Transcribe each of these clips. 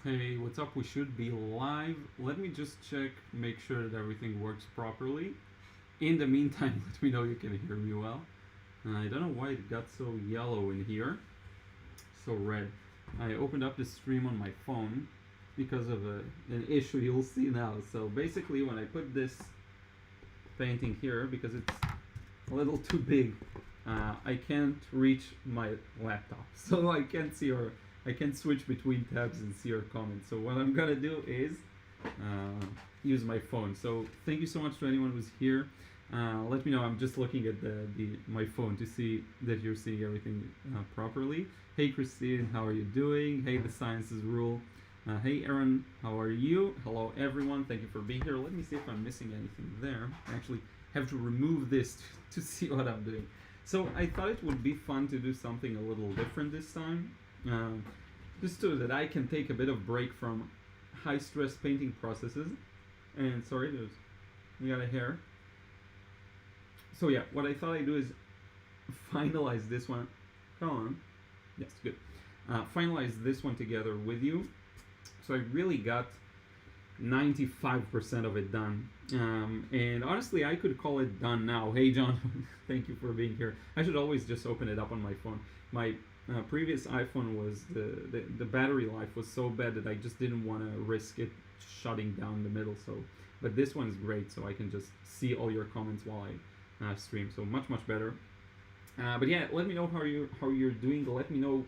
Hey, what's up? We should be live. Let me just check, make sure that everything works properly. In the meantime, let me know you can hear me well. I don't know why it got so yellow in here, so red. I opened up the stream on my phone because of an issue you'll see now. So basically, when I put this painting here, because it's a little too big, I can't reach my laptop, so I can't see your I can switch between tabs and see your comments. So what I'm gonna do is use my phone. So thank you so much to anyone who's here. Let me know. I'm just looking at the my phone to see that you're seeing everything properly. Hey Christine, how are you doing? Hey, the sciences rule. Hey Aaron, how are you? Hello everyone. Thank you for being here. Let me see if I'm missing anything there. I actually have to remove this to see what I'm doing. So I thought it would be fun to do something a little different this time. Just so that I can take a bit of break from high stress painting processes. And sorry, we got a hair. So yeah, what I thought I'd do is finalize this one. Come on. Yes, good. Finalize this one together with you. So I really got 95% of it done. And honestly, I could call it done now. Hey, John, thank you for being here. I should always just open it up on my phone. My previous iPhone was the battery life was so bad that I just didn't want to risk it shutting down the middle. So, but this one is great, so I can just see all your comments while I stream. So much better. But yeah, let me know how you're doing. Let me know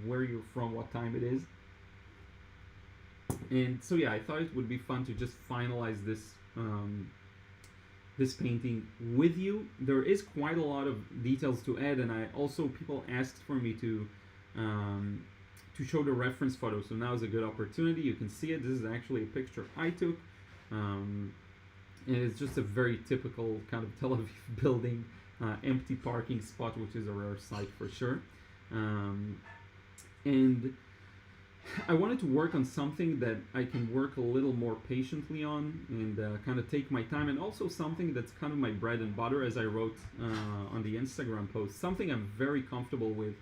where you're from, what time it is. And so yeah, I thought it would be fun to just finalize this painting with you. There is quite a lot of details to add, and I also people asked for me to show the reference photo. So now is a good opportunity. You can see it. This is actually a picture I took, and it's just a very typical kind of Tel Aviv building, empty parking spot, which is a rare sight for sure. And I wanted to work on something that I can work a little more patiently on and kind of take my time, and also something that's kind of my bread and butter, as I wrote on the Instagram post. Something I'm very comfortable with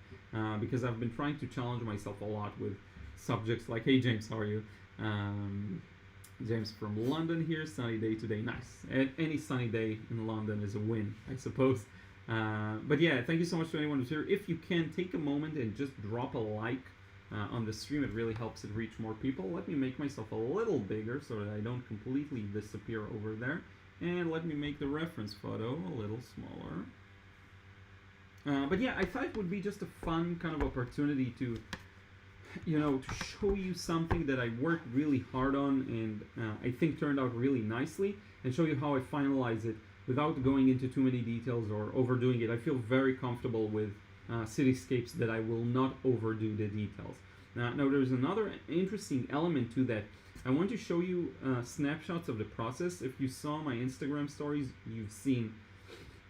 because I've been trying to challenge myself a lot with subjects like, hey James, how are you? James from London here, sunny day today, nice. Any sunny day in London is a win, I suppose. But yeah, thank you so much to anyone who's here. If you can, take a moment and just drop a like on the stream. It really helps it reach more people. Let me make myself a little bigger so that I don't completely disappear over there. And let me make the reference photo a little smaller. But yeah, I thought it would be just a fun kind of opportunity to, to show you something that I worked really hard on and I think turned out really nicely, and show you how I finalize it without going into too many details or overdoing it. I feel very comfortable with cityscapes that I will not overdo the details. Now there's another interesting element to that. I want to show you snapshots of the process. If you saw my Instagram stories, you've seen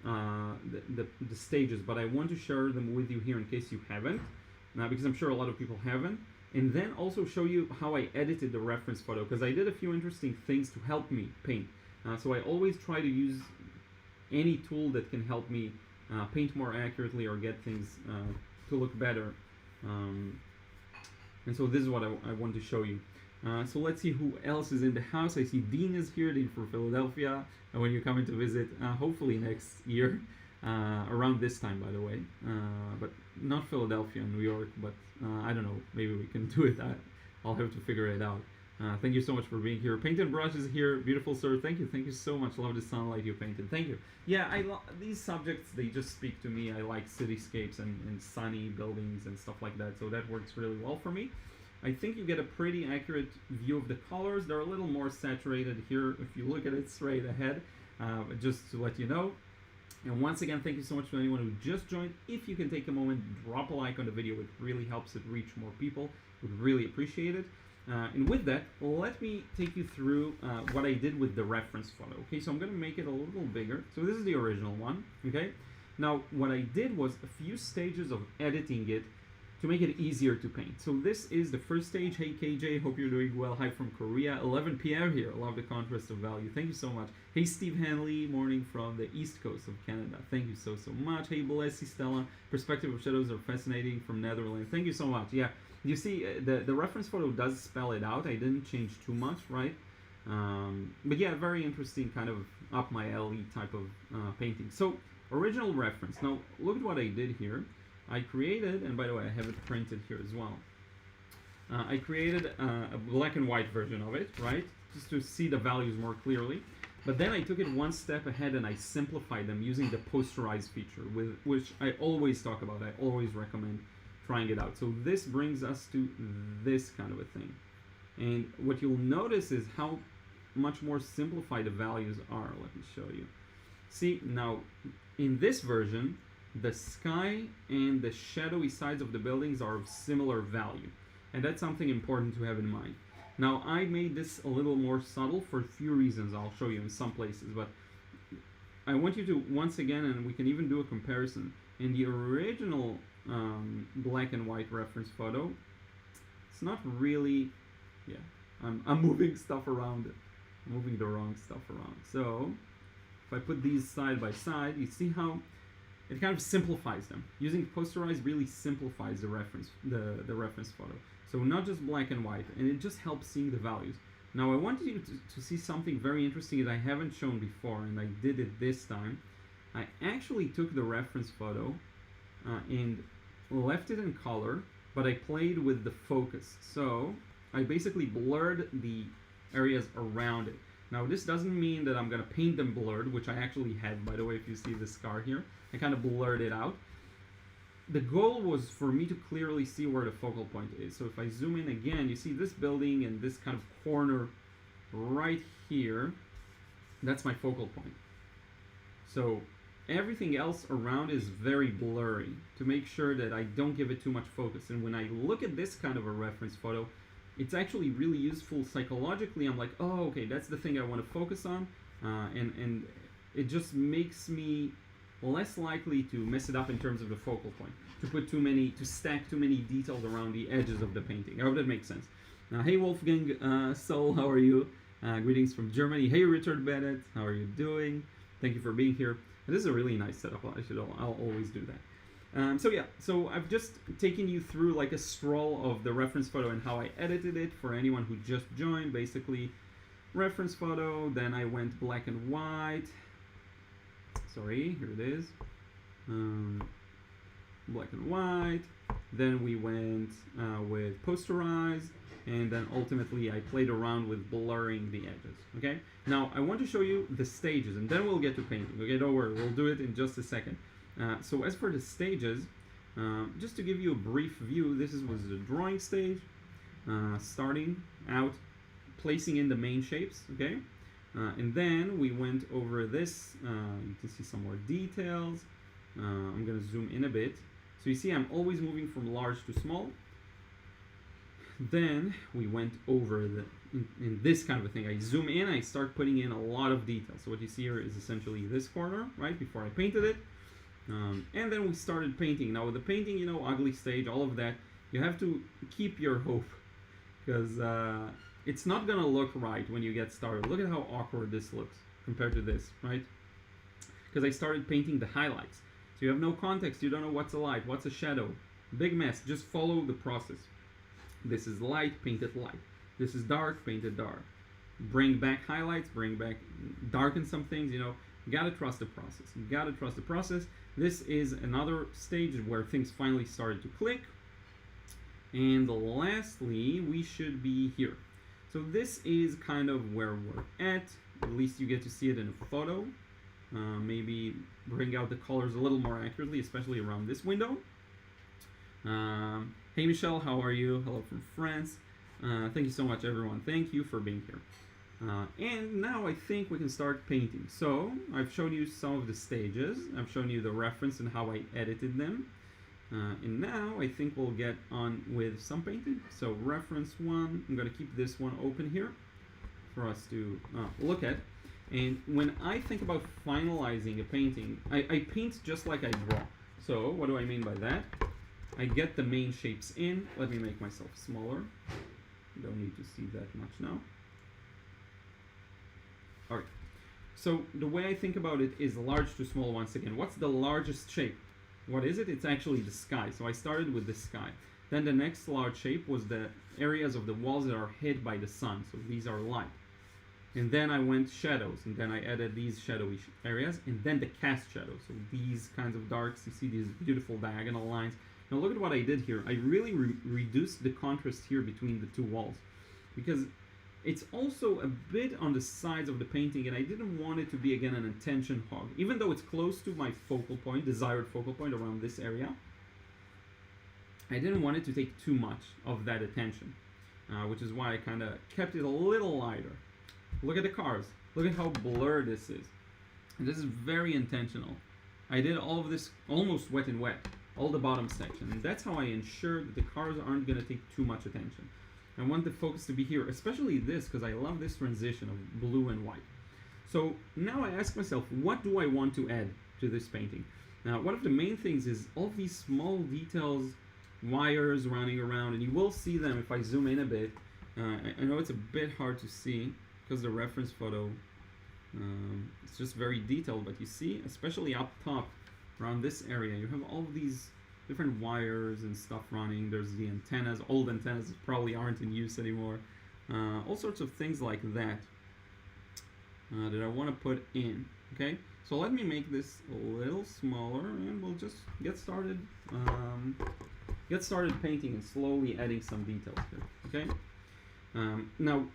the stages, but I want to share them with you here in case you haven't, because I'm sure a lot of people haven't. And then also show you how I edited the reference photo, because I did a few interesting things to help me paint. So I always try to use any tool that can help me paint more accurately or get things to look better. And so this is what I want to show you. So let's see who else is in the house. I see Dean is here, Dean from Philadelphia. And when you're coming to visit, hopefully next year, around this time, by the way. But not Philadelphia, New York, but I don't know, maybe we can do it. I'll have to figure it out. Thank you so much for being here. Paint and Brush is here. Beautiful, sir. Thank you so much. Love the sunlight you painted. Thank you. Yeah, these subjects, they just speak to me. I like cityscapes and sunny buildings and stuff like that, so that works really well for me. I think you get a pretty accurate view of the colors. They're a little more saturated here if you look at it straight ahead, just to let you know. And once again, thank you so much to anyone who just joined. If you can take a moment, drop a like on the video. It really helps it reach more people. Would really appreciate it. And with that, let me take you through what I did with the reference photo. Okay, so I'm going to make it a little bigger. So this is the original one. Okay, now what I did was a few stages of editing it to make it easier to paint. So this is the first stage. Hey KJ, hope you're doing well. Hi from Korea. 11 p.m. here. Love the contrast of value. Thank you so much. Hey Steve Hanley, morning from the east coast of Canada. Thank you so much. Hey Blessy Stella, perspective of shadows are fascinating from Netherlands. Thank you so much. Yeah, you see the reference photo does spell it out. I didn't change too much, right? But yeah, very interesting, kind of up my alley type of painting. So original reference. Now look at what I did here. I created, and by the way, I have it printed here as well. I created a black and white version of it, right? Just to see the values more clearly. But then I took it one step ahead and I simplified them using the posterize feature, which I always talk about. I always recommend trying it out. So this brings us to this kind of a thing. And what you'll notice is how much more simplified the values are. Let me show you. See, now in this version, the sky and the shadowy sides of the buildings are of similar value. And that's something important to have in mind. Now, I made this a little more subtle for a few reasons I'll show you in some places, but I want you to, once again, and we can even do a comparison, in the original black and white reference photo, it's not really, yeah, I'm moving stuff around, I'm moving the wrong stuff around. So, if I put these side by side, you see how it kind of simplifies them. Using posterize really simplifies the reference photo. So not just black and white, and it just helps seeing the values. Now I wanted you to see something very interesting that I haven't shown before, and I did it this time. I actually took the reference photo and left it in color, but I played with the focus. So I basically blurred the areas around it. Now this doesn't mean that I'm gonna paint them blurred, which I actually had, by the way, if you see the scar here. I kind of blurred it out. The goal was for me to clearly see where the focal point is. So if I zoom in again, you see this building and this kind of corner right here. That's my focal point. So everything else around is very blurry to make sure that I don't give it too much focus. And when I look at this kind of a reference photo, it's actually really useful psychologically. I'm like, oh, okay, that's the thing I want to focus on. And it just makes me less likely to mess it up in terms of the focal point, to stack too many details around the edges of the painting. I hope that makes sense. Hey Wolfgang Soul, how are you? Greetings from Germany. Hey Richard Bennett, how are you doing? Thank you for being here. This is a really nice setup. I'll always do that. So I've just taken you through like a stroll of the reference photo and how I edited it for anyone who just joined. Basically, reference photo, then I went black and white. Sorry, here it is. Black and white. Then we went with posterize, and then ultimately I played around with blurring the edges. Okay. Now I want to show you the stages, and then we'll get to painting. Okay, don't worry, we'll do it in just a second. So as for the stages, just to give you a brief view, this was the drawing stage, starting out, placing in the main shapes. Okay. And then we went over this, you can see some more details. I'm going to zoom in a bit. So you see I'm always moving from large to small. Then we went over in this kind of a thing. I zoom in, I start putting in a lot of details. So what you see here is essentially this corner, right, before I painted it. And then we started painting. Now with the painting, you know, ugly stage, all of that, you have to keep your hope, because it's not gonna look right when you get started. Look at how awkward this looks compared to this, right? Because I started painting the highlights. So you have no context, you don't know what's a light, what's a shadow. Big mess, just follow the process. This is light, paint it light. This is dark, paint it dark. Bring back highlights, darken some things, you know. You gotta trust the process. You gotta trust the process. This is another stage where things finally started to click. And lastly, we should be here. So this is kind of where we're at least you get to see it in a photo. Maybe bring out the colors a little more accurately, especially around this window. Hey Michelle, how are you? Hello from France. Thank you so much everyone. Thank you for being here. And now I think we can start painting. So I've shown you some of the stages. I've shown you the reference and how I edited them. And now I think we'll get on with some painting. So reference one, I'm going to keep this one open here for us to look at. And when I think about finalizing a painting, I paint just like I draw. So what do I mean by that? I get the main shapes in. Let me make myself smaller. Don't need to see that much now. Alright, so the way I think about it is large to small once again. What's the largest shape? What is it? It's actually the sky. So I started with the sky. Then the next large shape was the areas of the walls that are hit by the sun. So these are light. And then I went shadows, and then I added these shadowy areas, and then the cast shadows. So these kinds of darks, you see these beautiful diagonal lines. Now look at what I did here. I really reduced the contrast here between the two walls, because it's also a bit on the sides of the painting, and I didn't want it to be, again, an attention hog. Even though it's close to my focal point, desired focal point around this area, I didn't want it to take too much of that attention, which is why I kind of kept it a little lighter. Look at the cars. Look at how blurred this is. And this is very intentional. I did all of this almost wet and wet, all the bottom section. And that's how I ensure that the cars aren't going to take too much attention. I want the focus to be here, especially this, because I love this transition of blue and white. So now I ask myself, what do I want to add to this painting? Now, one of the main things is all of these small details, wires running around, and you will see them if I zoom in a bit. I know it's a bit hard to see, because the reference photo it's just very detailed, but you see, especially up top around this area, you have all of these different wires and stuff running. There's the antennas, old antennas that probably aren't in use anymore, all sorts of things like that that I want to put in. Okay, so let me make this a little smaller, and we'll just get started painting and slowly adding some details here. Okay, now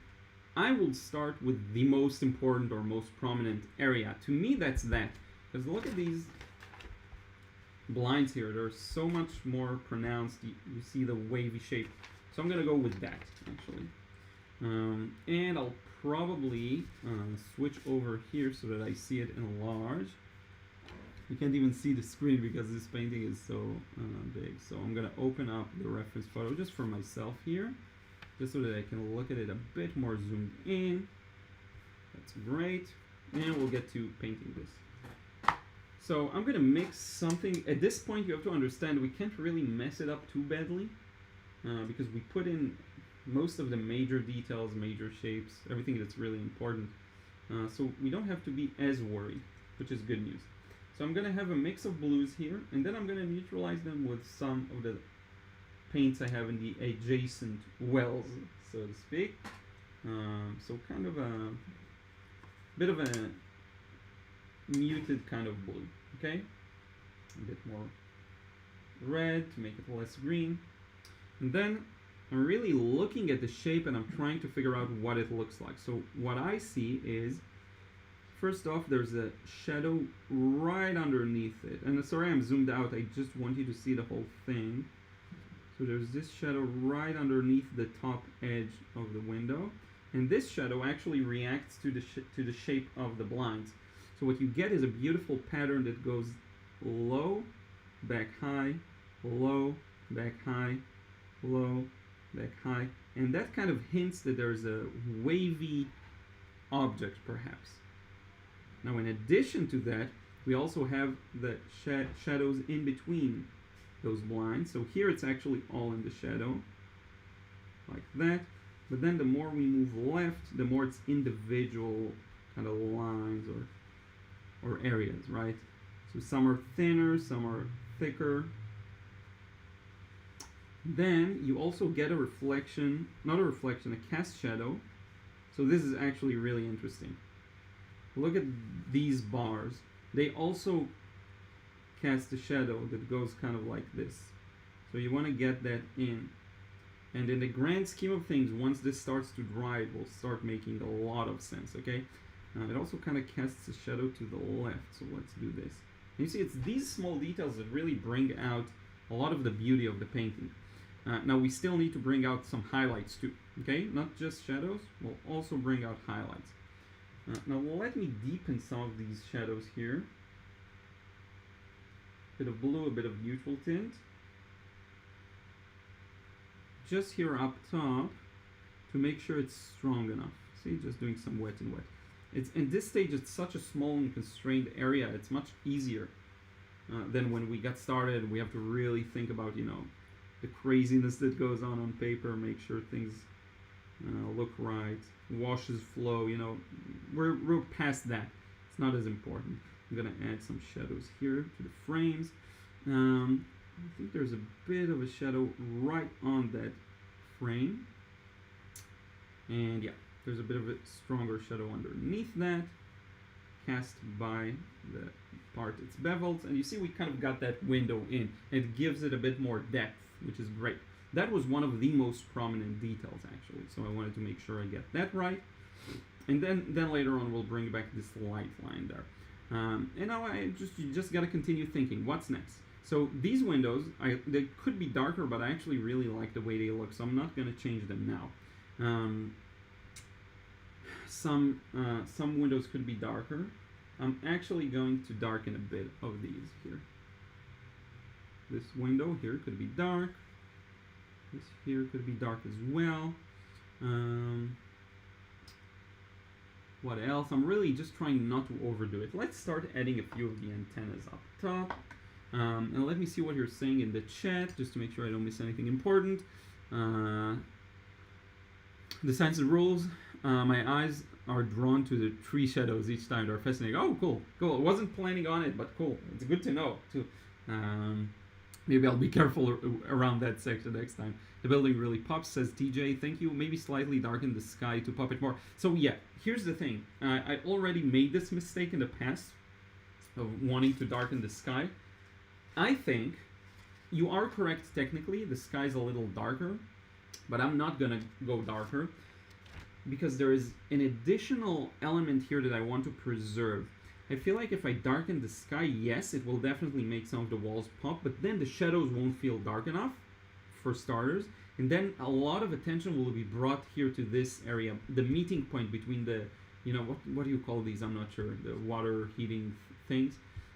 I will start with the most important or most prominent area. To me, that's that. Because look at these blinds here. They're so much more pronounced. You see the wavy shape. So I'm going to go with that, actually. And I'll probably switch over here so that I see it enlarged. You can't even see the screen because this painting is so big. So I'm going to open up the reference photo just for myself here, just so that I can look at it a bit more zoomed in. That's great. And we'll get to painting this. So I'm gonna mix something. At this point, you have to understand we can't really mess it up too badly because we put in most of the major details, major shapes, everything that's really important. So we don't have to be as worried, which is good news. So I'm gonna have a mix of blues here, and then I'm gonna neutralize them with some of the paints I have in the adjacent wells, so to speak. So kind of a bit of a muted kind of blue, okay? A bit more red to make it less green. And then I'm really looking at the shape and I'm trying to figure out what it looks like. So what I see is, first off, there's a shadow right underneath it. And sorry I'm zoomed out, I just want you to see the whole thing. So there's this shadow right underneath the top edge of the window, and this shadow actually reacts to the shape of the blinds. So what you get is a beautiful pattern that goes low, back high, low, back high, low, back high, and that kind of hints that there's a wavy object perhaps. Now in addition to that, we also have the shadows in between those blinds. So here it's actually all in the shadow, like that. But then the more we move left, the more it's individual kind of lines or areas, right? So some are thinner, some are thicker. Then you also get a reflection, not a reflection, a cast shadow. So this is actually really interesting. Look at these bars. They also cast a shadow that goes kind of like this. So you want to get that in. And in the grand scheme of things, once this starts to dry, it will start making a lot of sense, okay? It also kind of casts a shadow to the left, so let's do this. And you see, it's these small details that really bring out a lot of the beauty of the painting. Now we still need to bring out some highlights too, okay? Not just shadows, we'll also bring out highlights. Now let me deepen some of these shadows here. A bit of blue, a bit of neutral tint. Just here up top to make sure it's strong enough. See, just doing some wet and wet. It's in this stage, it's such a small and constrained area, it's much easier then when we get started, we have to really think about, the craziness that goes on paper, make sure things look right, washes flow, we're past that. It's not as important. I'm gonna add some shadows here to the frames. I think there's a bit of a shadow right on that frame. And yeah, there's a bit of a stronger shadow underneath that, cast by the part it's beveled. And you see we kind of got that window in. It gives it a bit more depth, which is great. That was one of the most prominent details, actually. So I wanted to make sure I get that right. And then later on we'll bring back this light line there. And now you just got to continue thinking, what's next? So these windows, they could be darker, but I actually really like the way they look, so I'm not going to change them now. Some windows could be darker. I'm actually going to darken a bit of these here. This window here could be dark. This here could be dark as well. What else? I'm really just trying not to overdo it. Let's start adding a few of the antennas up top. And let me see what you're saying in the chat, just to make sure I don't miss anything important. The science of rules. My eyes are drawn to the tree shadows each time. They're fascinating. Oh, cool. I wasn't planning on it, but cool. It's good to know, too. Maybe I'll be careful around that section next time. The building really pops, says TJ. Thank you. Maybe slightly darken the sky to pop it more. So yeah, here's the thing. I already made this mistake in the past of wanting to darken the sky. I think you are correct technically. The sky's a little darker, but I'm not gonna go darker because there is an additional element here that I want to preserve. I feel like if I darken the sky, yes, it will definitely make some of the walls pop, but then the shadows won't feel dark enough, for starters, and then a lot of attention will be brought here to this area, the meeting point between the, what do you call these? I'm not sure, the water heating things,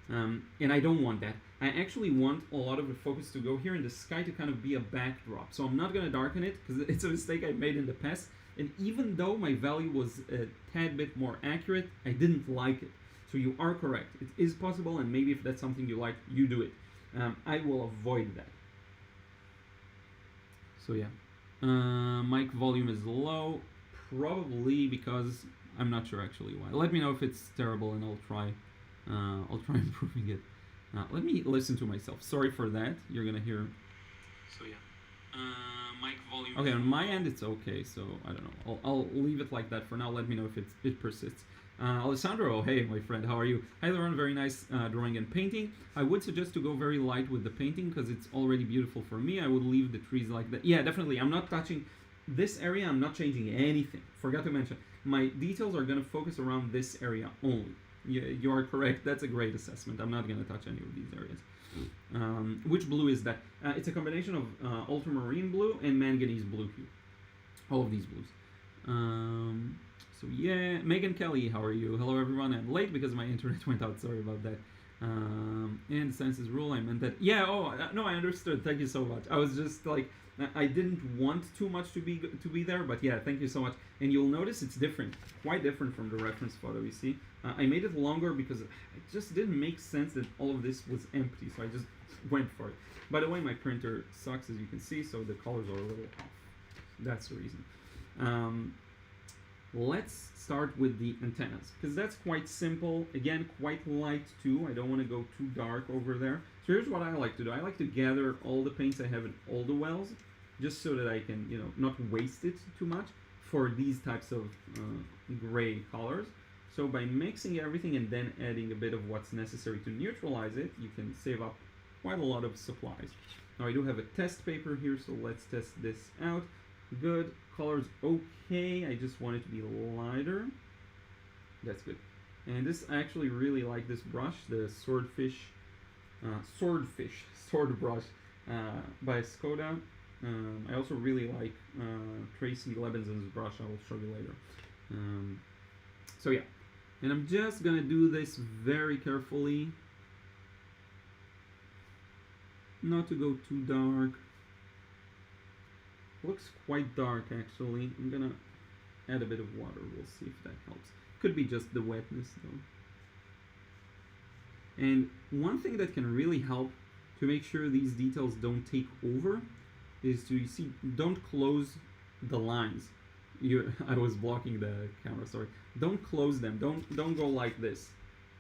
and I don't want that. I actually want a lot of the focus to go here and the sky to kind of be a backdrop, so I'm not going to darken it, because it's a mistake I made in the past, and even though my value was a tad bit more accurate, I didn't like it. So you are correct. It is possible, and maybe if that's something you like, you do it. I will avoid that. So yeah. Mic volume is low, probably because I'm not sure actually why. Let me know if it's terrible, and I'll try improving it. Let me listen to myself. Sorry for that. You're gonna hear. So yeah. Mic volume. Okay, on my end it's okay. So I don't know. I'll leave it like that for now. Let me know if it persists. Alessandro, hey my friend, how are you? Hi Liron, very nice drawing and painting. I would suggest to go very light with the painting because it's already beautiful for me. I would leave the trees like that. Yeah, definitely. I'm not touching this area. I'm not changing anything. Forgot to mention, my details are going to focus around this area only. You are correct. That's a great assessment. I'm not going to touch any of these areas. Which blue is that? It's a combination of ultramarine blue and manganese blue hue. All of these blues. So yeah, Megan Kelly, how are you? Hello everyone. I'm late because my internet went out. Sorry about that. And the census rule, I meant that. Yeah. Oh no, I understood. Thank you so much. I was just like, I didn't want too much to be there, but yeah, thank you so much. And you'll notice it's different, quite different from the reference photo. You see, I made it longer because it just didn't make sense that all of this was empty, so I just went for it. By the way, my printer sucks, as you can see, so the colors are a little off. That's the reason. Let's start with the antennas, because that's quite simple. Again, quite light too. I don't want to go too dark over there. So here's what I like to do. I like to gather all the paints I have in all the wells, just so that I can, not waste it too much for these types of gray colors. So by mixing everything and then adding a bit of what's necessary to neutralize it, you can save up quite a lot of supplies. Now I do have a test paper here, so let's test this out. Good. Color's okay. I just want it to be lighter. That's good. And this, I actually really like this brush, the sword brush by Skoda. I also really like Tracy Lebenson's brush. I will show you later. So yeah, and I'm just gonna do this very carefully, not to go too dark. Looks quite dark actually. I'm gonna add a bit of water. We'll see if that helps. Could be just the wetness though. And one thing that can really help to make sure these details don't take over is to, you see, don't close the lines. I was blocking the camera, sorry. Don't close them. Don't go like this,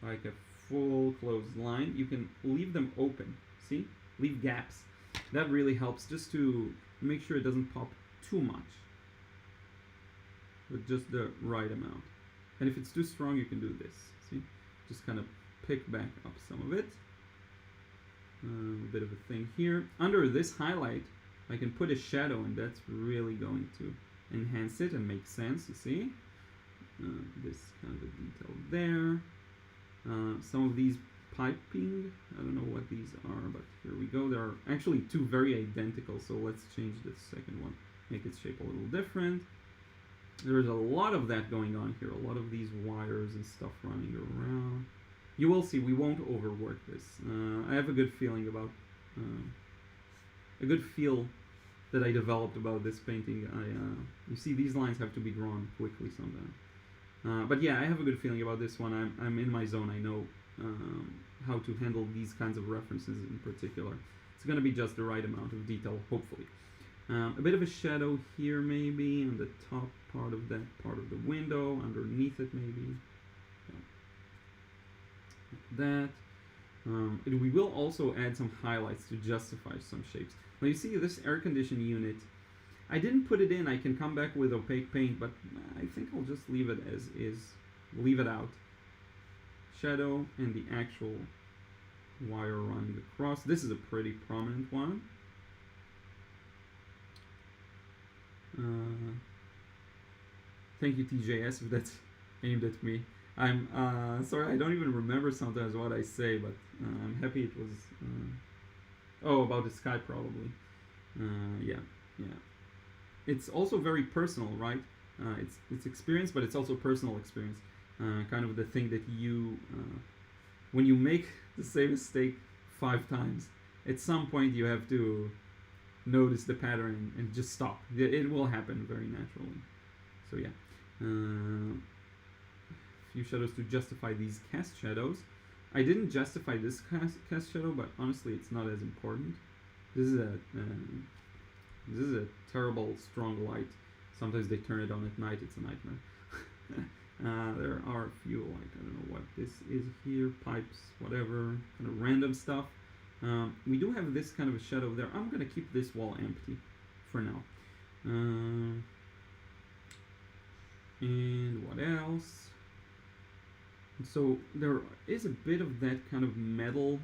like a full closed line. You can leave them open. See? Leave gaps. That really helps, just to make sure it doesn't pop too much, but just the right amount. And if it's too strong, you can do this. See? Just kind of pick back up some of it. A bit of a thing here. Under this highlight, I can put a shadow, and that's really going to enhance it and make sense, you see? This kind of a detail there. Some of these piping, I don't know what these are, but here we go. There are actually two very identical, so let's change the second one, make its shape a little different. There's a lot of that going on here, a lot of these wires and stuff running around. You will see, we won't overwork this. I have a good feeling about, a good feel that I developed about this painting. You see, these lines have to be drawn quickly sometimes. But yeah, I have a good feeling about this one. I'm in my zone. I know how to handle these kinds of references in particular. It's going to be just the right amount of detail, hopefully. A bit of a shadow here maybe on the top part of that part of the window, underneath it maybe. Like that. And we will also add some highlights to justify some shapes. Now you see this air conditioning unit, I didn't put it in. I can come back with opaque paint, but I think I'll just leave it as is, leave it out. Shadow and the actual wire running across. This is a pretty prominent one. Thank you, TJS, if that's aimed at me. I'm sorry, I don't even remember sometimes what I say, but I'm happy it was. Oh, about the sky, probably. Yeah. It's also very personal, right? It's experience, but it's also personal experience. Kind of the thing that you, when you make the same mistake 5 times, at some point you have to notice the pattern and just stop. It will happen very naturally. So yeah. Few shadows to justify these cast shadows. I didn't justify this cast shadow, but honestly, it's not as important. This is a terrible strong light. Sometimes they turn it on at night. It's a nightmare. There are a few, like, I don't know what this is here, pipes, whatever, kind of random stuff. We do have this kind of a shadow there. I'm gonna keep this wall empty for now. And what else? So there is a bit of that kind of metal.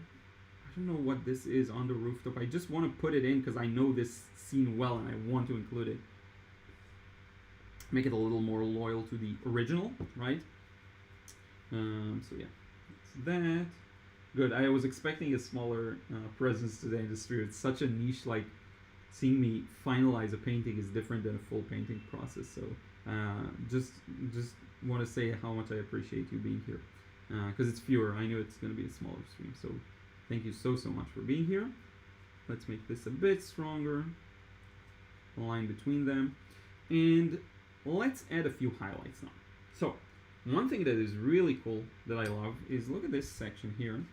I don't know what this is on the rooftop. I just want to put it in because I know this scene well and I want to include it. Make it a little more loyal to the original, right? So yeah, it's that. Good. I was expecting a smaller presence today in the street. It's such a niche. Like, seeing me finalize a painting is different than a full painting process. So just want to say how much I appreciate you being here, because it's fewer. I knew it's going to be a smaller stream, so thank you so much for being here. Let's make this a bit stronger, a line between them, and let's add a few highlights now. So one thing that is really cool that I love is, look at this section here.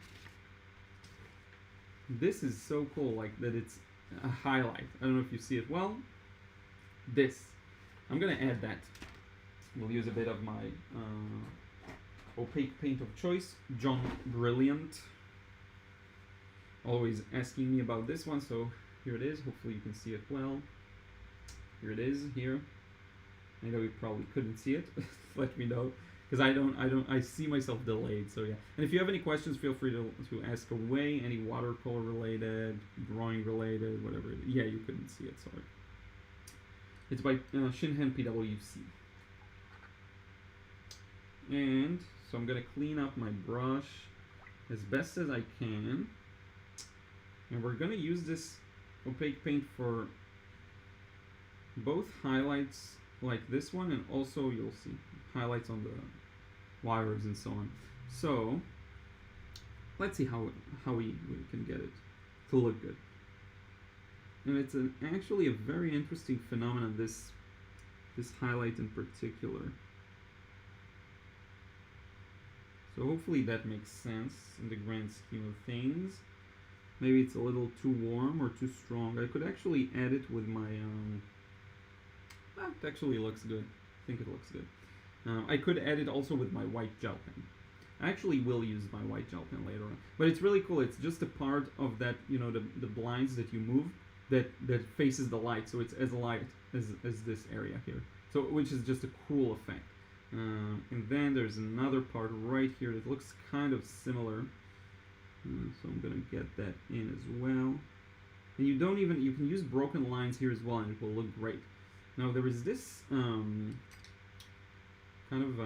This is so cool, like that it's a highlight. I don't know if you see it well. This, I'm gonna add that. We'll use a bit of my opaque paint of choice, John Brilliant. Always asking me about this one, so here it is. Hopefully you can see it well. Here it is, here. I know you probably couldn't see it. Let me know, because I see myself delayed, so yeah. And if you have any questions, feel free to ask away. Any watercolor related, drawing related, whatever. Yeah, you couldn't see it, sorry. It's by Shinhan PWC. And so I'm gonna clean up my brush as best as I can, and we're gonna use this opaque paint for both highlights like this one, and also you'll see highlights on the wires and so on. So let's see how we can get it to look good. And it's actually a very interesting phenomenon, this highlight in particular. So hopefully that makes sense in the grand scheme of things. Maybe it's a little too warm or too strong. I could actually add it with my, that actually looks good. I think it looks good. I could add it also with my white gel pen. I actually will use my white gel pen later on. But it's really cool. It's just a part of that, you know, the blinds that you move that faces the light. So it's as light as this area here. So, which is just a cool effect. And then there's another part right here that looks kind of similar. So I'm gonna get that in as well. And you can use broken lines here as well and it will look great. Now there is this kind of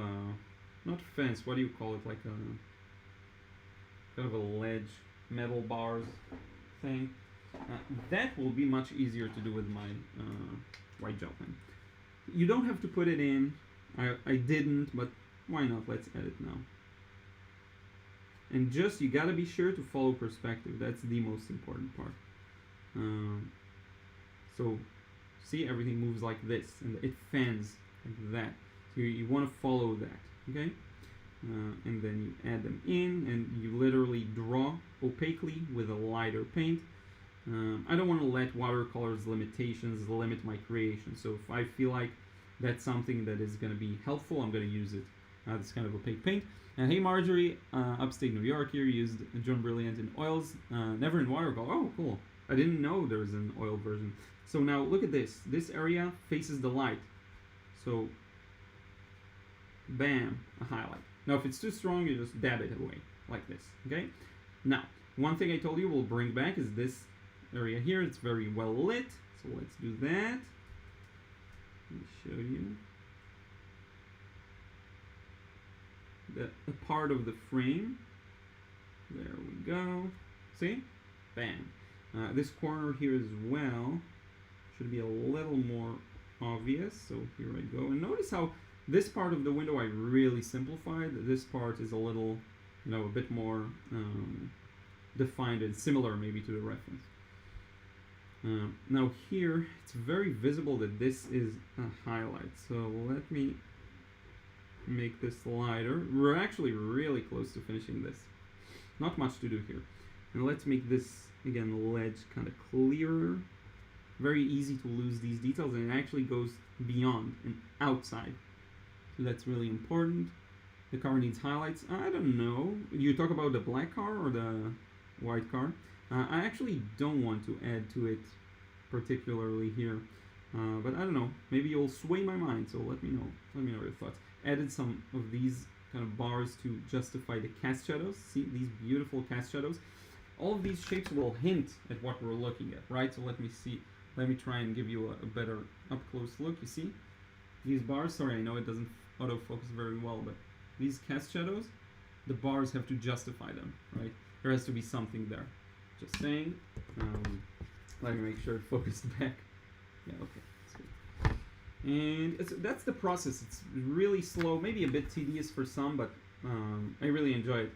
not fence, what do you call it, like a kind of a ledge, metal bars thing. That will be much easier to do with my white gel pen. You don't have to put it in. I didn't, but why not? Let's add it now. And just, you gotta be sure to follow perspective. That's the most important part. So, see, everything moves like this, and it fans like that. So you want to follow that, okay? And then you add them in, and you literally draw opaquely with a lighter paint. I don't want to let watercolor's limitations limit my creation. So if I feel like that's something that is going to be helpful, I'm going to use it. This kind of opaque paint. And hey Marjorie, upstate New York here, used John Brilliant in oils, never in watercolor. Oh, cool. I didn't know there was an oil version. So now look at this. This area faces the light. So, bam, a highlight. Now if it's too strong, you just dab it away, like this, okay? Now, one thing I told you we'll bring back is this area here. It's very well lit, so let's do that. Let me show you. A part of the frame. There we go. See? Bam. This corner here as well should be a little more obvious. So here I go. And notice how this part of the window I really simplified. This part is a little, you know, a bit more defined and similar maybe to the reference. Now here, it's very visible that this is a highlight. So let me make this lighter. We're actually really close to finishing this. Not much to do here. And let's make this, again, the ledge kind of clearer. Very easy to lose these details, and it actually goes beyond and outside. So that's really important. The car needs highlights. I don't know. You talk about the black car or the white car? I actually don't want to add to it particularly here. But I don't know. Maybe you'll sway my mind, so let me know. Let me know your thoughts. Added some of these kind of bars to justify the cast shadows. See these beautiful cast shadows? All of these shapes will hint at what we're looking at, right? So let me see. Let me try and give you a better up-close look. You see? These bars, sorry, I know it doesn't autofocus very well, but these cast shadows, the bars have to justify them, right? There has to be something there. Just saying. Let me make sure it focused back. Yeah, okay. And that's the process. It's really slow, maybe a bit tedious for some, but I really enjoy it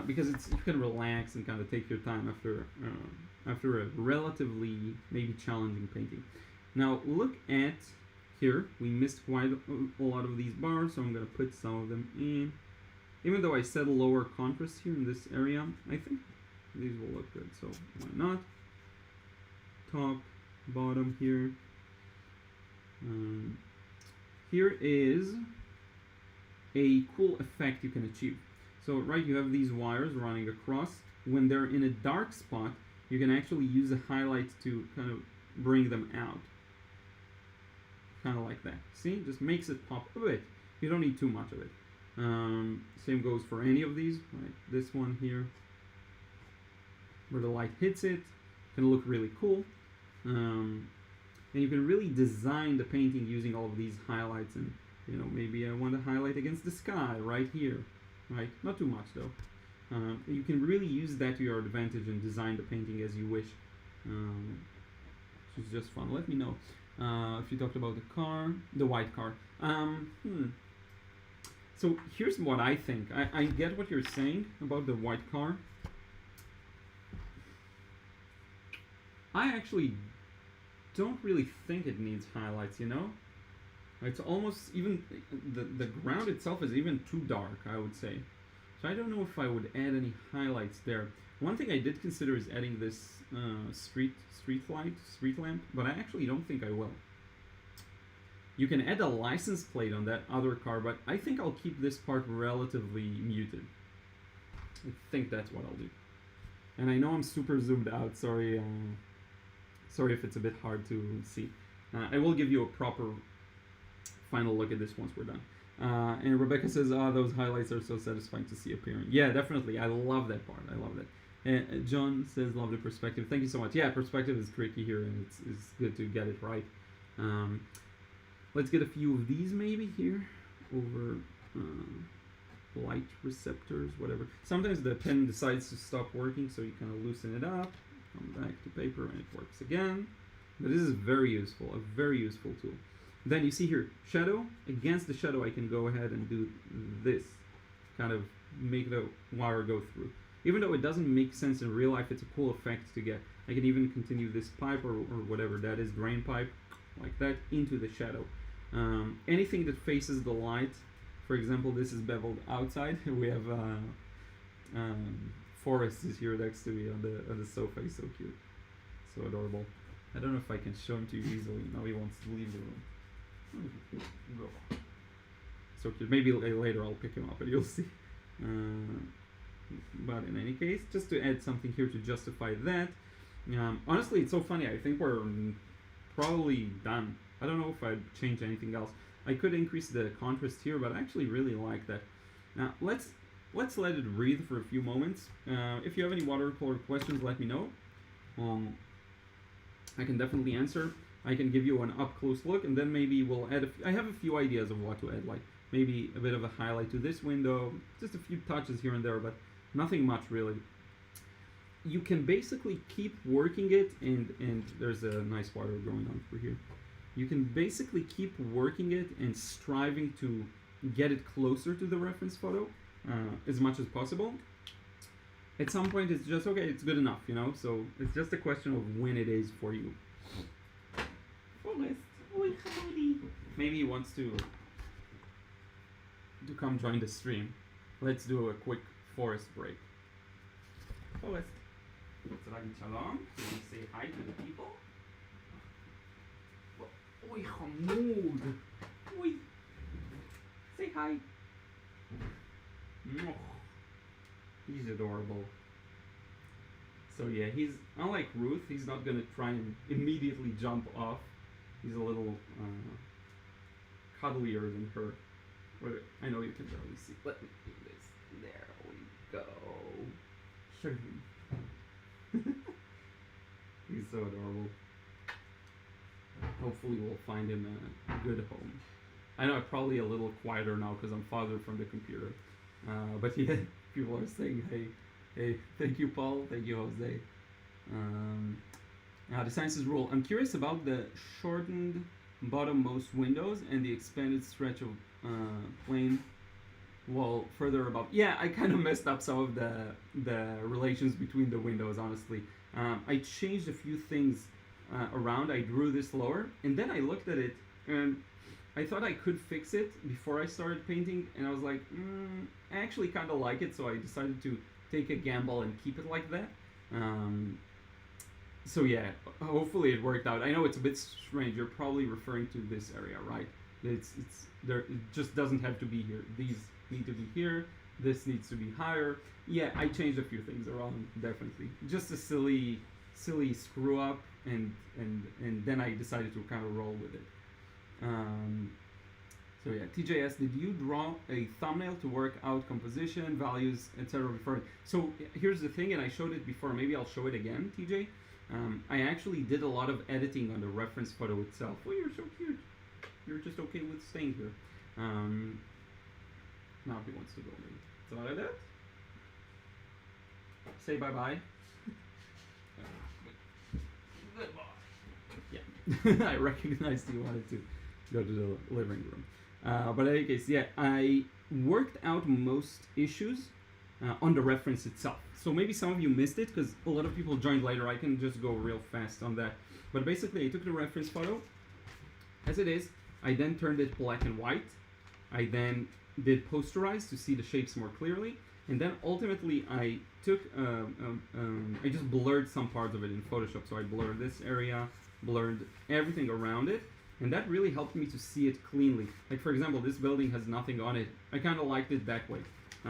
because you can relax and kind of take your time after a relatively maybe challenging painting. Now look at here. We missed quite a lot of these bars, so I'm going to put some of them in. Even though I set a lower contrast here in this area, I think these will look good, so why not? Top, bottom here. Here is a cool effect you can achieve. So right, you have these wires running across. When they're in a dark spot, you can actually use a highlight to kind of bring them out. Kind of like that. See? Just makes it pop a bit. You don't need too much of it. Same goes for any of these. Right? This one here, where the light hits it, can look really cool. And you can really design the painting using all of these highlights. And you know, maybe I want to highlight against the sky right here, right? Not too much though. You can really use that to your advantage and design the painting as you wish, which is just fun. Let me know if you talked about the car, the white car. So here's what I think. I get what you're saying about the white car. I actually don't really think it needs highlights, you know? It's almost even, the ground itself is even too dark, I would say. So So I don't know if I would add any highlights there. One thing I did consider is adding this street lamp, but I actually don't think I will. You can add a license plate on that other car, but I think I'll keep this part relatively muted. I think that's what I'll do. And I know I'm super zoomed out. Sorry if it's a bit hard to see. I will give you a proper final look at this once we're done. And Rebecca says, those highlights are so satisfying to see appearing. Yeah, definitely. I love that part. I love that. And John says, love the perspective. Thank you so much. Yeah, perspective is tricky here, and it's good to get it right. Let's get a few of these maybe here over light receptors, whatever. Sometimes the pen decides to stop working, so you kind of loosen it up, come back to paper, and it works again. But this is very useful, a very useful tool. Then you see here, shadow. Against the shadow, I can go ahead and do this, kind of make the wire go through. Even though it doesn't make sense in real life, it's a cool effect to get. I can even continue this pipe or whatever that is, drain pipe, like that, into the shadow. Anything that faces the light, for example, this is beveled outside. We have Forrest is here next to me on the sofa. He's so cute, so adorable. I don't know if I can show him to you easily. Now he wants to leave the room. Go. So cute. Maybe later I'll pick him up and you'll see. But in any case, just to add something here to justify that. Honestly, it's so funny. I think we're probably done. I don't know if I'd change anything else. I could increase the contrast here, but I actually really like that. Now let's let it breathe for a few moments. If you have any watercolor questions, let me know. I can definitely answer. I can give you an up-close look, and then maybe we'll add I have a few ideas of what to add, like maybe a bit of a highlight to this window, just a few touches here and there, but nothing much really. You can basically keep working it, and there's a nice water going on through here. You can basically keep working it and striving to get it closer to the reference photo as much as possible. At some point it's just, okay, it's good enough, you know? So it's just a question of when it is for you. Forrest, maybe he wants to come join the stream. Let's do a quick Forrest break. Forrest, shalom. You want to say hi to the people? Oi, Hamoud. Oi. Say hi. Oh, he's adorable. So yeah, he's unlike Ruth. He's not gonna try and immediately jump off. He's a little cuddlier than her. But I know you can barely see. Let me do this. There we go. Show him. He's so adorable. Hopefully we'll find him a good home. I know I'm probably a little quieter now because I'm farther from the computer. But yeah, people are saying, hey, thank you, Paul. Thank you, Jose. The sciences rule. I'm curious about the shortened bottommost windows and the expanded stretch of plane wall further above. Yeah, I kind of messed up some of the relations between the windows, honestly. I changed a few things around. I drew this lower, and then I looked at it, and I thought I could fix it before I started painting, and I was like, I actually kind of like it, so I decided to take a gamble and keep it like that. So yeah, hopefully it worked out. I know it's a bit strange. You're probably referring to this area, right? It's there. It just doesn't have to be here. These need to be here. This needs to be higher. Yeah, I changed a few things around, definitely. Just a silly screw up, and then I decided to kind of roll with it. So yeah, TJS, did you draw a thumbnail to work out composition, values, etc. before? So here's the thing, and I showed it before. Maybe I'll show it again, TJ. I actually did a lot of editing on the reference photo itself. Oh, you're so cute. You're just okay with staying here. Now he wants to go, maybe. So like that. Say bye-bye. Goodbye. Yeah, I recognized you wanted to go to the living room. But in any case, yeah, I worked out most issues on the reference itself. So maybe some of you missed it because a lot of people joined later. I can just go real fast on that. But basically, I took the reference photo as it is. I then turned it black and white. I then did posterize to see the shapes more clearly. And then ultimately I took, I just blurred some parts of it in Photoshop. So I blurred this area, blurred everything around it, and that really helped me to see it cleanly. Like for example, this building has nothing on it. I kind of liked it that way.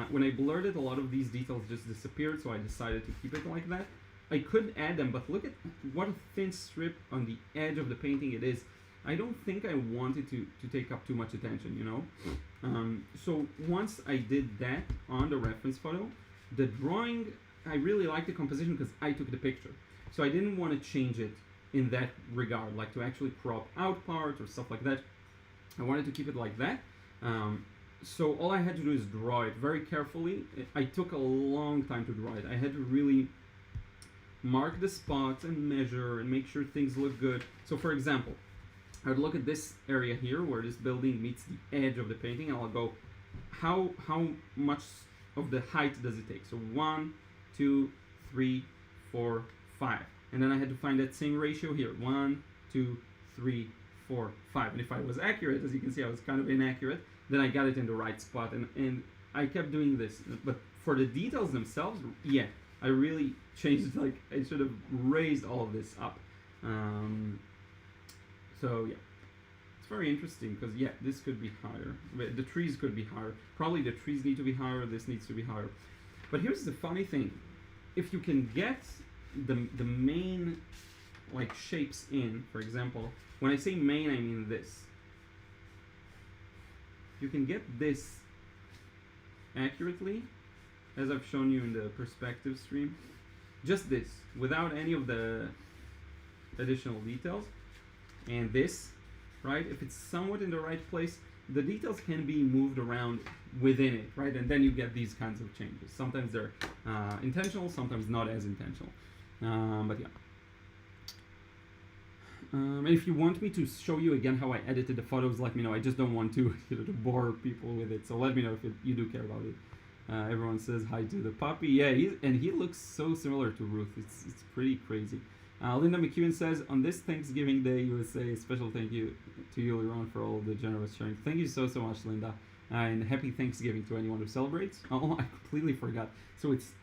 When I blurred it, a lot of these details just disappeared, so I decided to keep it like that. I could add them, but look at what a thin strip on the edge of the painting it is. I don't think I wanted to take up too much attention, you know? So once I did that on the reference photo, the drawing, I really liked the composition because I took the picture. So I didn't want to change it in that regard, like to actually crop out parts or stuff like that. I wanted to keep it like that. So all I had to do is draw it very carefully. I took a long time to draw it. I had to really mark the spots and measure and make sure things look good. So for example, I would look at this area here where this building meets the edge of the painting, and I'll go, how much of the height does it take? So 1, 2, 3, 4, 5. And then I had to find that same ratio here. 1, 2, 3, 4, 5. And if I was accurate, as you can see, I was kind of inaccurate, then I got it in the right spot. And I kept doing this. But for the details themselves, yeah, I really changed, like I should have raised all of this up. So yeah, it's very interesting because yeah, this could be higher. The trees could be higher. Probably the trees need to be higher. This needs to be higher. But here's the funny thing: if you can get the main like shapes in, for example, when I say main, I mean this. You can get this accurately, as I've shown you in the perspective stream. Just this, without any of the additional details. And this, right, if it's somewhat in the right place, the details can be moved around within it, right? And then you get these kinds of changes. Sometimes they're intentional, sometimes not as intentional. But yeah. And if you want me to show you again how I edited the photos, let me know. I just don't want to, to bore people with it. So let me know if you do care about it. Everyone says hi to the puppy. Yeah, he looks so similar to Ruth. It's pretty crazy. Linda McEwen says, on this Thanksgiving Day, USA, special thank you to you, Liron, for all of the generous sharing. Thank you so much, Linda. And happy Thanksgiving to anyone who celebrates. Oh, I completely forgot. So it's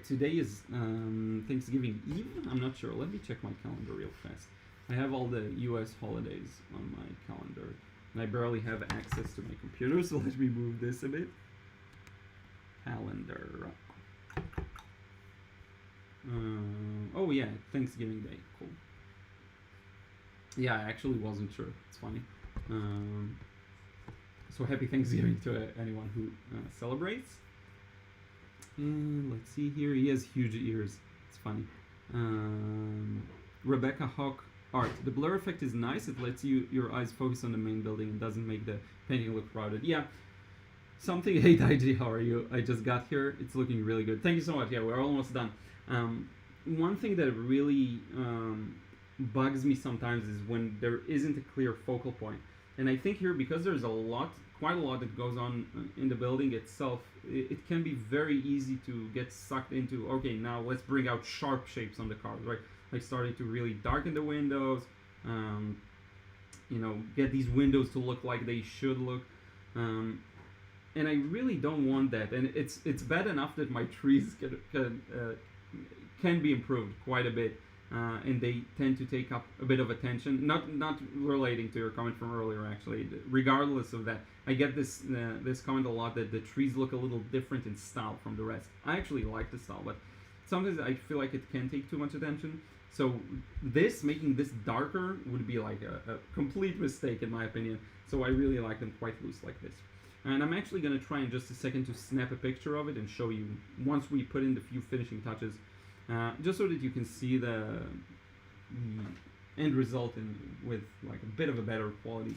today is Thanksgiving Eve? I'm not sure. Let me check my calendar real fast. I have all the US holidays on my calendar, and I barely have access to my computer, so let me move this a bit. Calendar. Oh yeah, Thanksgiving Day. Cool. Yeah, I actually wasn't sure. It's funny. So happy Thanksgiving to anyone who celebrates. And let's see here. He has huge ears. It's funny. Rebecca Hawk art. The blur effect is nice. It lets your eyes focus on the main building and doesn't make the painting look crowded. Yeah. Something. Hey Daiji, how are you? I just got here. It's looking really good. Thank you so much. Yeah, we're almost done. One thing that really bugs me sometimes is when there isn't a clear focal point. And I think here, because there's quite a lot that goes on in the building itself, it can be very easy to get sucked into, okay, now let's bring out sharp shapes on the cars, right? Like starting to really darken the windows, get these windows to look like they should look. And I really don't want that. And it's bad enough that my trees can be improved quite a bit, and they tend to take up a bit of attention. Not relating to your comment from earlier, actually. Regardless of that, I get this comment a lot that the trees look a little different in style from the rest. I actually like the style, but sometimes I feel like it can take too much attention. So making this darker would be like a complete mistake in my opinion. So I really like them quite loose like this. And I'm actually going to try in just a second to snap a picture of it and show you once we put in the few finishing touches, just so that you can see the end result with like a bit of a better quality.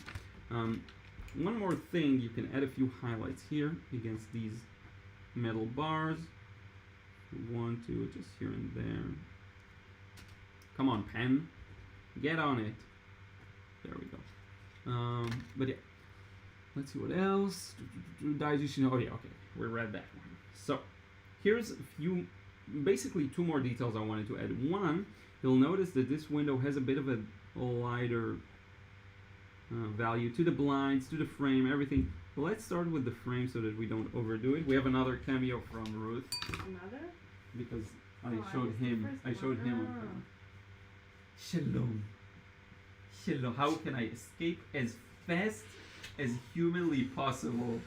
One more thing, you can add a few highlights here against these metal bars. If you want to, just here and there. Come on, pen, get on it. There we go. But yeah. Let's see what else. Oh yeah, okay, we read that one. So here's basically two more details I wanted to add. One, you'll notice that this window has a bit of a lighter value to the blinds, to the frame, everything. let's start with the frame so that we don't overdo it. We have another cameo from Ruth Another? because Oh, I showed him. I showed him on camera. Shalom. Shalom. How can I escape as fast as humanly possible?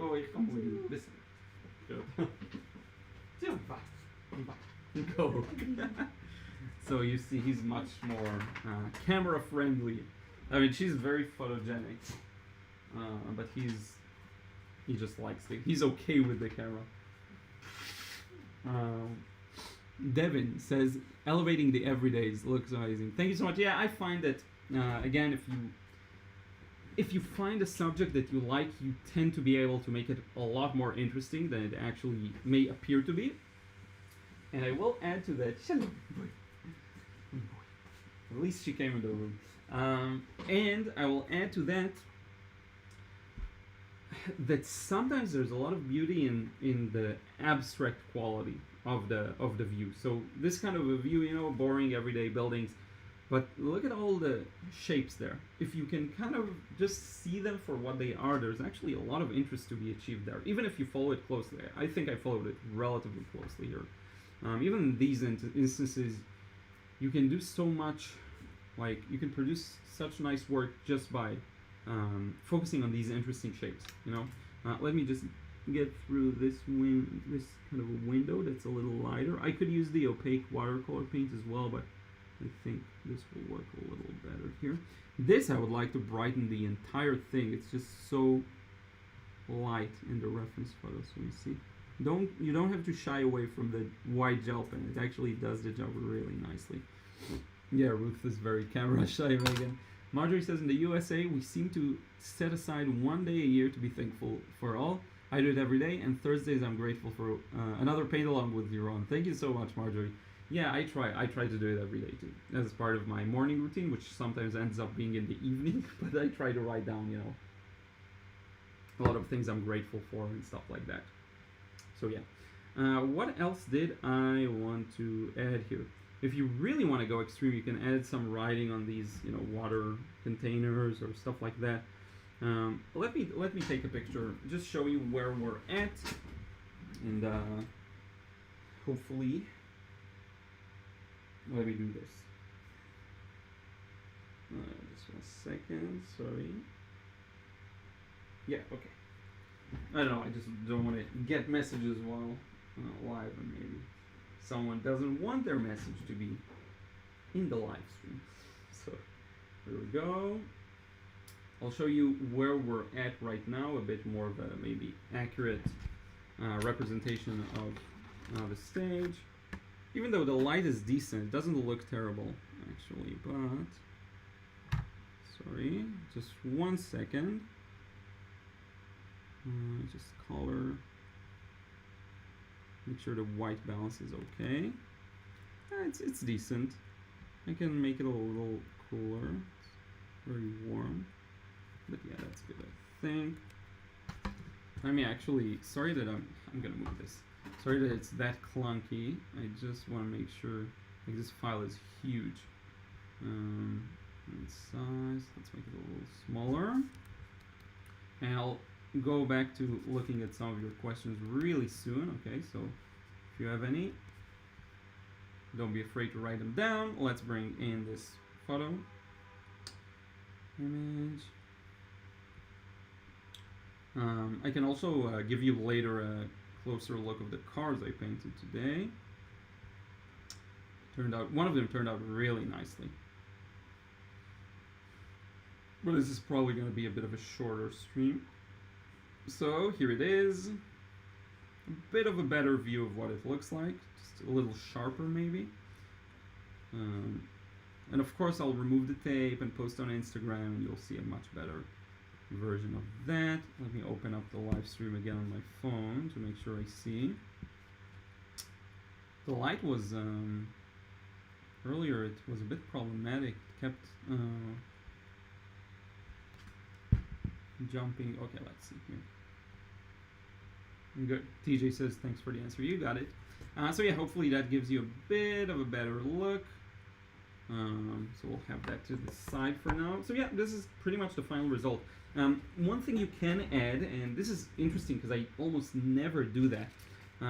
Oh, ich kann wohl listen. Go. So you see, he's much more camera friendly. I mean, she's very photogenic, but he just likes it. He's okay with the camera. Devin says, elevating the everydays looks amazing. Thank you so much. Yeah, I find that again, if you find a subject that you like, you tend to be able to make it a lot more interesting than it actually may appear to be. And I will add to that. Shalom. At least she came in the room. And I will add to that that sometimes there's a lot of beauty in the abstract quality of the view. So this kind of a view, you know, boring everyday buildings, but look at all the shapes there. If you can kind of just see them for what they are, there's actually a lot of interest to be achieved there, even if you follow it closely. I think I followed it relatively closely here. Even in these instances, you can do so much, like you can produce such nice work just by focusing on these interesting shapes, you know. Let me just get through this kind of a window that's a little lighter. I could use the opaque watercolor paint as well, but I think this will work a little better here. This I would like to brighten the entire thing. It's just so light in the reference photo. So you see, you don't have to shy away from the white gel pen. It actually does the job really nicely. Yeah, Ruth is very camera shy, Megan. Marjorie says, in the USA, we seem to set aside one day a year to be thankful for all. I do it every day, and Thursdays I'm grateful for another paint along with Liron. Thank you so much, Marjorie. Yeah, I try to do it every day too, as part of my morning routine, which sometimes ends up being in the evening, but I try to write down, you know, a lot of things I'm grateful for and stuff like that. So yeah. What else did I want to add here? If you really want to go extreme, you can add some writing on these, you know, water containers or stuff like that. Let me take a picture, just show you where we're at, and hopefully, let me do this. Just 1 second, sorry. Yeah, okay. I don't know, I just don't want to get messages while live, and maybe someone doesn't want their message to be in the live stream. So here we go. I'll show you where we're at right now, a bit more of a maybe accurate representation of the stage. Even though the light is decent, it doesn't look terrible actually, but sorry, just 1 second. Just color. Make sure the white balance is okay. It's decent. I can make it a little cooler. It's very warm. But yeah, that's good, I think. I mean, actually, sorry that I'm gonna move this. Sorry that it's that clunky. I just want to make sure, like, this file is huge. In size, let's make it a little smaller. And I'll go back to looking at some of your questions really soon. Okay, so if you have any, don't be afraid to write them down. Let's bring in this photo. Image. I can also give you later a closer look of the cars I painted today. One of them turned out really nicely. But this is probably going to be a bit of a shorter stream. So here it is. A bit of a better view of what it looks like. Just a little sharper maybe. And of course I'll remove the tape and post on Instagram, and you'll see a much better version of that. Let me open up the live stream again on my phone to make sure I see. The light was earlier, it was a bit problematic. It kept jumping. Okay, let's see here. Good. TJ says thanks for the answer. You got it. So yeah, hopefully that gives you a bit of a better look. So we'll have that to the side for now. So yeah, this is pretty much the final result. One thing you can add, and this is interesting because I almost never do that.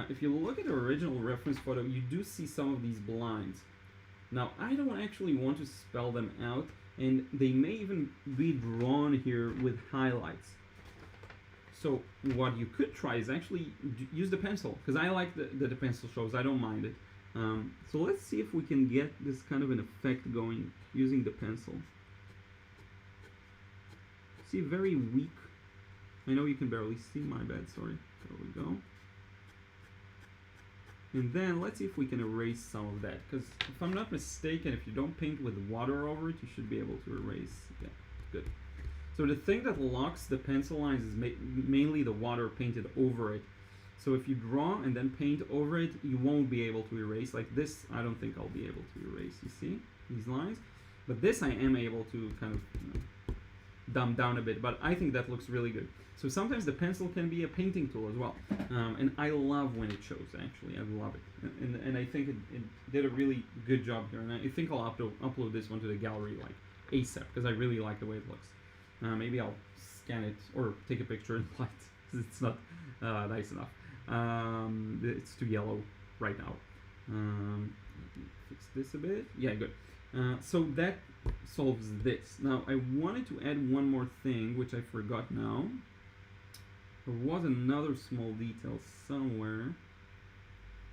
If you look at the original reference photo, you do see some of these blinds. Now, I don't actually want to spell them out, and they may even be drawn here with highlights. So what you could try is actually use the pencil, because I like the pencil shows, I don't mind it. So let's see if we can get this kind of an effect going using the pencil. See, very weak. I know you can barely see, my bad, sorry. There we go. And then let's see if we can erase some of that, because if I'm not mistaken, if you don't paint with water over it, you should be able to erase. Yeah, good. So the thing that locks the pencil lines is mainly the water painted over it. So if you draw and then paint over it, you won't be able to erase. Like this, I don't think I'll be able to erase, you see, these lines. But this I am able to kind of dumb down a bit, but I think that looks really good. So sometimes the pencil can be a painting tool as well. And I love when it shows, actually. I love it. And I think it did a really good job here. And I think I'll upload this one to the gallery like ASAP, because I really like the way it looks. Maybe I'll scan it or take a picture in light, because it's not nice enough. It's too yellow right now. Fix this a bit. Yeah, good. So that solves this. Now I wanted to add one more thing, which I forgot now. There was another small detail somewhere.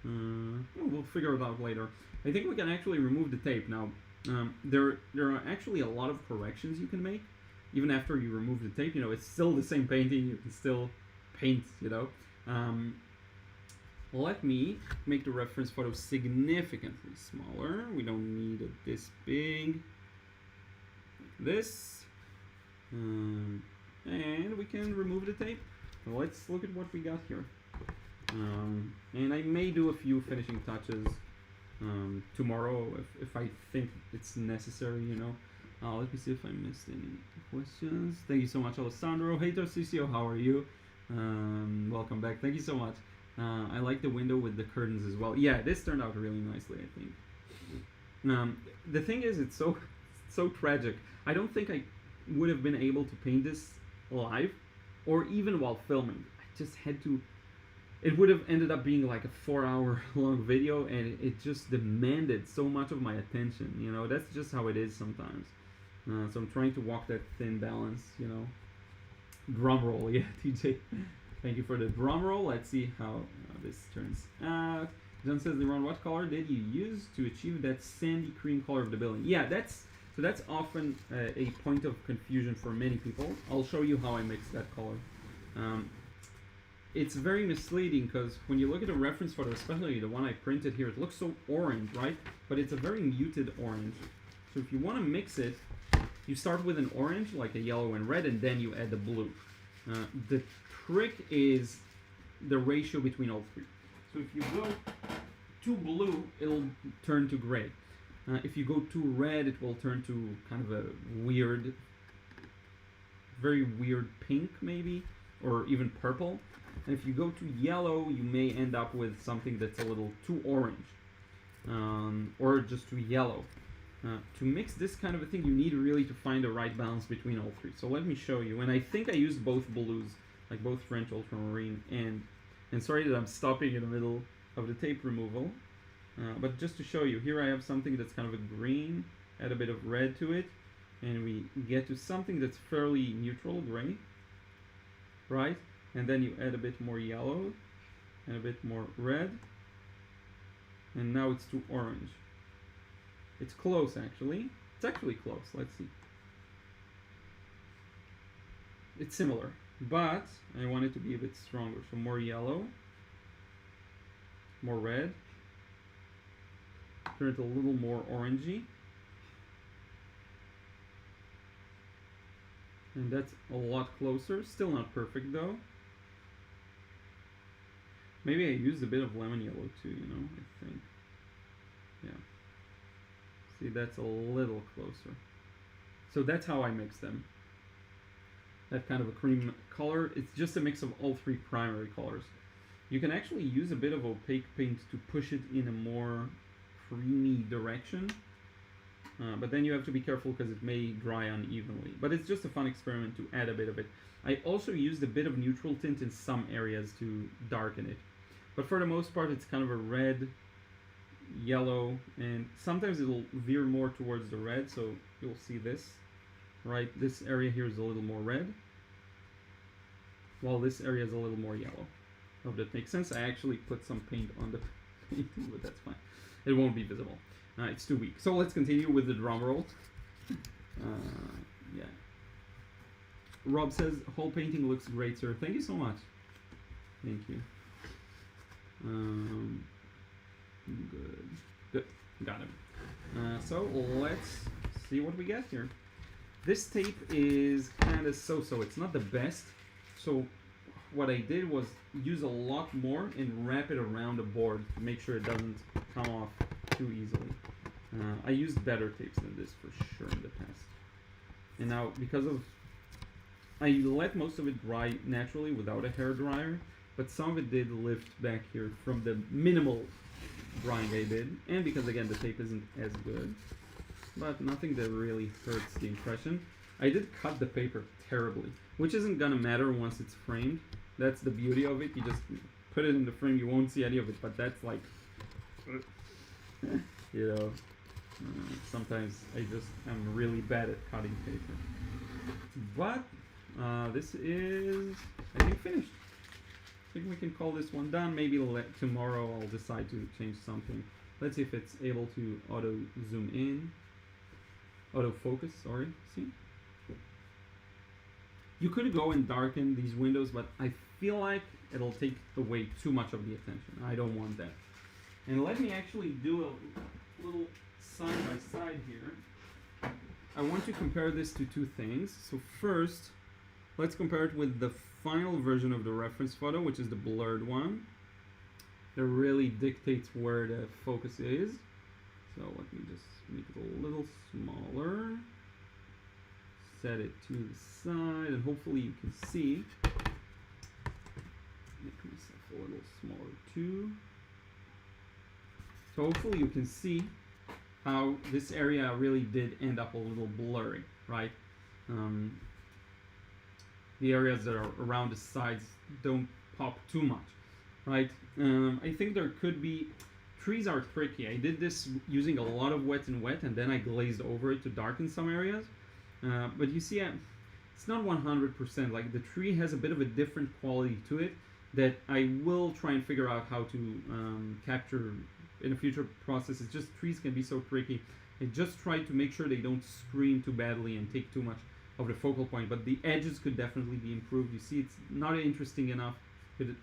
We'll figure it out later. I think we can actually remove the tape. Now, there are actually a lot of corrections you can make. Even after you remove the tape, you know, it's still the same painting. You can still paint, you know. Let me make the reference photo significantly smaller. We don't need it this big. Like this. And we can remove the tape. Let's look at what we got here. And I may do a few finishing touches tomorrow if I think it's necessary, you know. Let me see if I missed any questions. Thank you so much, Alessandro. Hey, Tarcisio, how are you? Welcome back. Thank you so much. I like the window with the curtains as well. Yeah, this turned out really nicely, I think. The thing is, it's so tragic. I don't think I would have been able to paint this live or even while filming. I just had to. It would have ended up being like a 4-hour long video, and it just demanded so much of my attention. You know, that's just how it is sometimes. So I'm trying to walk that thin balance, you know. Drum roll, yeah, TJ. Thank you for the drum roll. Let's see how this turns out. John says, Liron, what color did you use to achieve that sandy cream color of the building? Yeah, that's often a point of confusion for many people. I'll show you how I mix that color. It's very misleading because when you look at a reference photo, especially the one I printed here, it looks so orange, right? But it's a very muted orange. So if you want to mix it, you start with an orange, like a yellow and red, and then you add the blue. The trick is the ratio between all three. So if you go too blue, it'll turn to gray. If you go too red, it will turn to kind of a weird, very weird pink maybe, or even purple. And if you go too yellow, you may end up with something that's a little too orange, or just too yellow. To mix this kind of a thing, you need really to find the right balance between all three. So let me show you. And I think I used both blues, like both French ultramarine and sorry that I'm stopping in the middle of the tape removal. But just to show you, here I have something that's kind of a green, add a bit of red to it, and we get to something that's fairly neutral, gray, right? And then you add a bit more yellow and a bit more red, and now it's too orange. It's close, actually. It's actually close. Let's see. It's similar, but I want it to be a bit stronger. So more yellow, more red. Turn it a little more orangey. And that's a lot closer. Still not perfect, though. Maybe I used a bit of lemon yellow, too, you know, I think. Yeah. See, that's a little closer. So that's how I mix them. That kind of a cream color. It's just a mix of all three primary colors. You can actually use a bit of opaque paint to push it in a more creamy direction. but then you have to be careful because it may dry unevenly. But it's just a fun experiment to add a bit of it. I also used a bit of neutral tint in some areas to darken it. But for the most part, it's kind of a red, yellow, and sometimes it'll veer more towards the red, so you'll see this, right? This area here is a little more red, while this area is a little more yellow. Hope that makes sense. I actually put some paint on the painting, but that's fine. It won't be visible. It's too weak. So let's continue with the drum roll. Yeah. Rob says, whole painting looks great, sir. Thank you so much. Thank you. Good. Good. Got it. So let's see what we get here. This tape is kind of so-so. It's not the best. So what I did was use a lot more and wrap it around the board to make sure it doesn't come off too easily. I used better tapes than this for sure in the past. And now, because of... I let most of it dry naturally without a hair dryer, but some of it did lift back here from the minimal drying I did, and because again the tape isn't as good, but nothing that really hurts the impression. I did cut the paper terribly, which isn't gonna matter once it's framed. That's the beauty of it. You just put it in the frame, you won't see any of it, but that's like, you know, sometimes I'm really bad at cutting paper. But this is, I think, finished. I think we can call this one done. Maybe tomorrow I'll decide to change something. Let's see if it's able to auto zoom in. Auto focus, sorry. See? You could go and darken these windows, but I feel like it'll take away too much of the attention. I don't want that. And let me actually do a little side by side here. I want to compare this to two things. So first, let's compare it with the final version of the reference photo, which is the blurred one. That really dictates where the focus is. So let me just make it a little smaller. Set it to the side, and hopefully you can see. Make myself a little smaller too. So hopefully you can see how this area really did end up a little blurry, right? The areas that are around the sides don't pop too much, right? I think there could be, trees are tricky. I did this using a lot of wet and wet, and then I glazed over it to darken some areas. But you see, it's not 100%. Like, the tree has a bit of a different quality to it that I will try and figure out how to capture in a future process. It's just, trees can be so tricky. I just try to make sure they don't scream too badly and take too much of the focal point, but the edges could definitely be improved. You see, it's not interesting enough.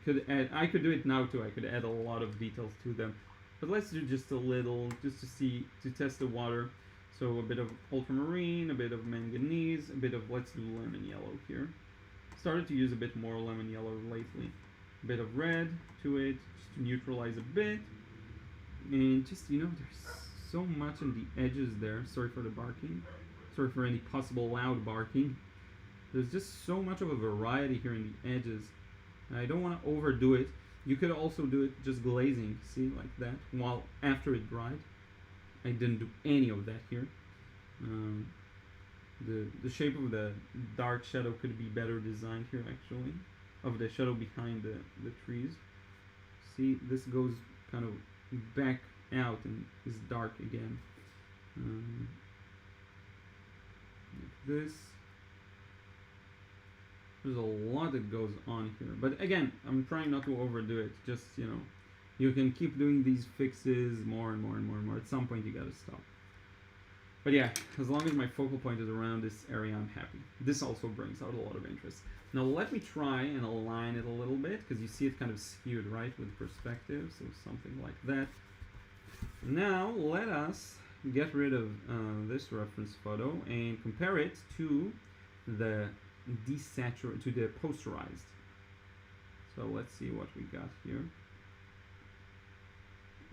Could add, I could do it now too. I could add a lot of details to them, but let's do just a little, just to test the water. So a bit of ultramarine, a bit of manganese, a bit of, let's do lemon yellow here. Started to use a bit more lemon yellow lately. A bit of red to it, just to neutralize a bit. And just, you know, there's so much on the edges there. Sorry for the barking. Sorry for any possible loud barking. There's just so much of a variety here in the edges. I don't want to overdo it. You could also do it just glazing, see, like that, while after it dried. I didn't do any of that here. The shape of the dark shadow could be better designed here, actually, of the shadow behind the trees. See, this goes kind of back out and is dark again. Like this. There's a lot that goes on here, but again, I'm trying not to overdo it. Just, you know, you can keep doing these fixes more and more and more and more. At some point you gotta stop. But yeah, as long as my focal point is around this area, I'm happy. This also brings out a lot of interest. Now let me try and align it a little bit, because you see it kind of skewed, right, with perspective, so something like that. Now let us get rid of this reference photo and compare it to the to the posterized. So let's see what we got here,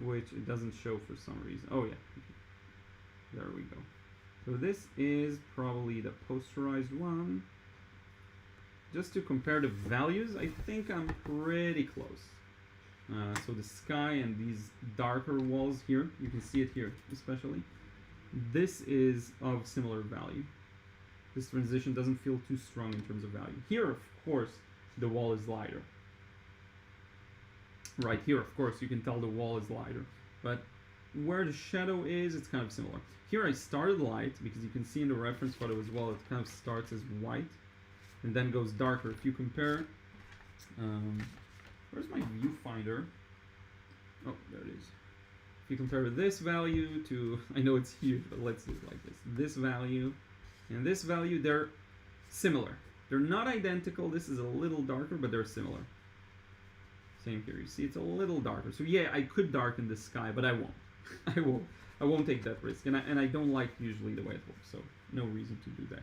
which it doesn't show for some reason. Oh yeah, there we go. So this is probably the posterized one. Just to compare the values, I think I'm pretty close. So the sky and these darker walls here, you can see it here especially. this is of similar value. This transition doesn't feel too strong in terms of value. Here, of course, the wall is lighter. Right here, of course, you can tell the wall is lighter. But where the shadow is, it's kind of similar. Here I started light, because you can see in the reference photo as well, it kind of starts as white and then goes darker. If you compare, where's my viewfinder? Oh, there it is. If you compare this value to, I know it's huge, but let's do it like this. This value and this value, they're similar. They're not identical. This is a little darker, but they're similar. Same here. You see, it's a little darker. So yeah, I could darken the sky, but I won't. I won't take that risk, and I don't like usually the way it looks. So no reason to do that.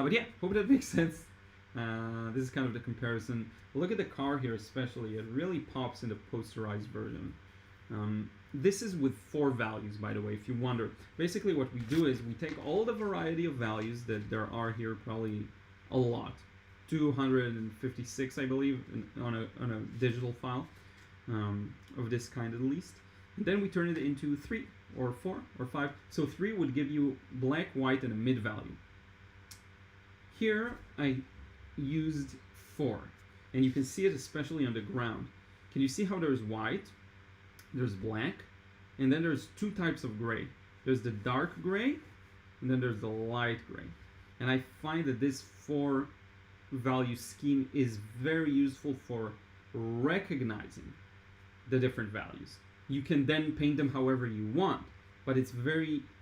But yeah, hope that makes sense. This is kind of the comparison. Look at the car here, especially. It really pops in the posterized version. This is with 4 values, by the way, if you wonder. Basically what we do is we take all the variety of values that there are here, probably a lot. 256, I believe, on a digital file, of this kind at least. And then we turn it into 3 or 4 or 5. So 3 would give you black, white, and a mid value. Here I used 4, and you can see it especially on the ground. Can you see how there's white, there's black, and then there's 2 types of gray. There's the dark gray, and then there's the light gray. And I find that this 4 value scheme is very useful for recognizing the different values. You can then paint them however you want, but it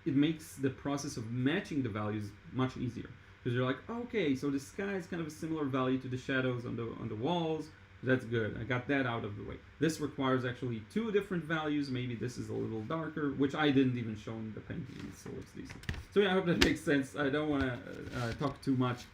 makes the process of matching the values much easier. Because you're like, okay, so the sky is kind of a similar value to the shadows on the walls. That's good. I got that out of the way. This requires actually 2 different values. Maybe this is a little darker, which I didn't even show in the painting. It still looks decent. So yeah, I hope that makes sense. I don't want to talk too much.